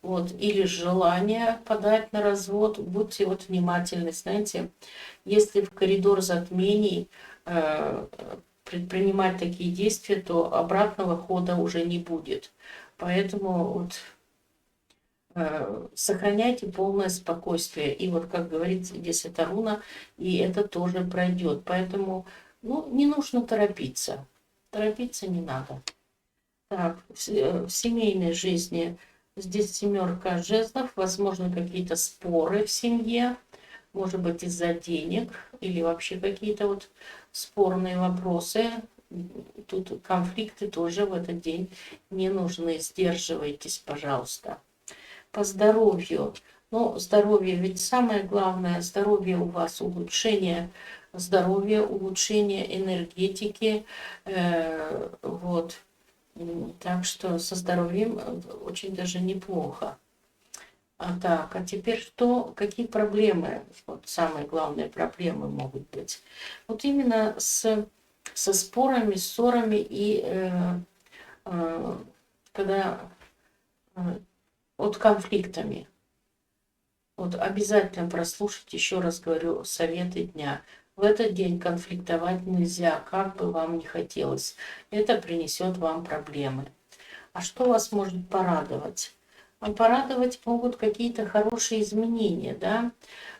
вот, или желание подать на развод. Будьте вот внимательны, знаете, если в коридор затмений предпринимать такие действия, то обратного хода уже не будет. Поэтому вот сохраняйте полное спокойствие. И вот, как говорится, здесь эта руна, и это тоже пройдет. Поэтому, ну, не нужно торопиться. Торопиться не надо. Так, в семейной жизни здесь семерка жезлов, возможно, какие-то споры в семье, может быть, из-за денег или вообще какие-то вот спорные вопросы. Тут конфликты тоже в этот день не нужны. Сдерживайтесь, пожалуйста. По здоровью. Ну, здоровье ведь самое главное. Здоровье у вас, улучшение здоровья, улучшение энергетики. Вот. Так что со здоровьем очень даже неплохо. Так, а теперь что, какие проблемы, вот самые главные проблемы могут быть? Вот именно со спорами, ссорами и когда вот конфликтами. Вот обязательно прослушать, еще раз говорю, советы дня. В этот день конфликтовать нельзя, как бы вам ни хотелось. Это принесет вам проблемы. А что вас может порадовать? А порадовать могут какие-то хорошие изменения, да?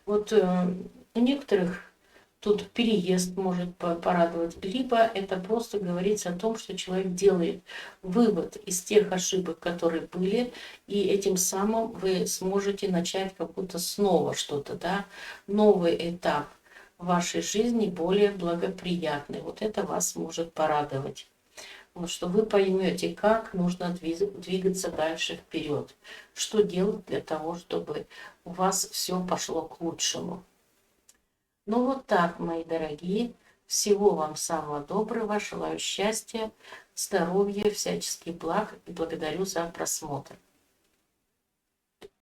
Вот у некоторых тут переезд может порадовать, либо это просто говорится о том, что человек делает вывод из тех ошибок, которые были, и этим самым вы сможете начать как будто снова что-то, да? Новый этап вашей жизни более благоприятный. Вот это вас может порадовать. Вот, что вы поймете, как нужно двигаться дальше вперед, что делать для того, чтобы у вас все пошло к лучшему. Ну вот так, мои дорогие, всего вам самого доброго, желаю счастья, здоровья, всяческих благ и благодарю за просмотр.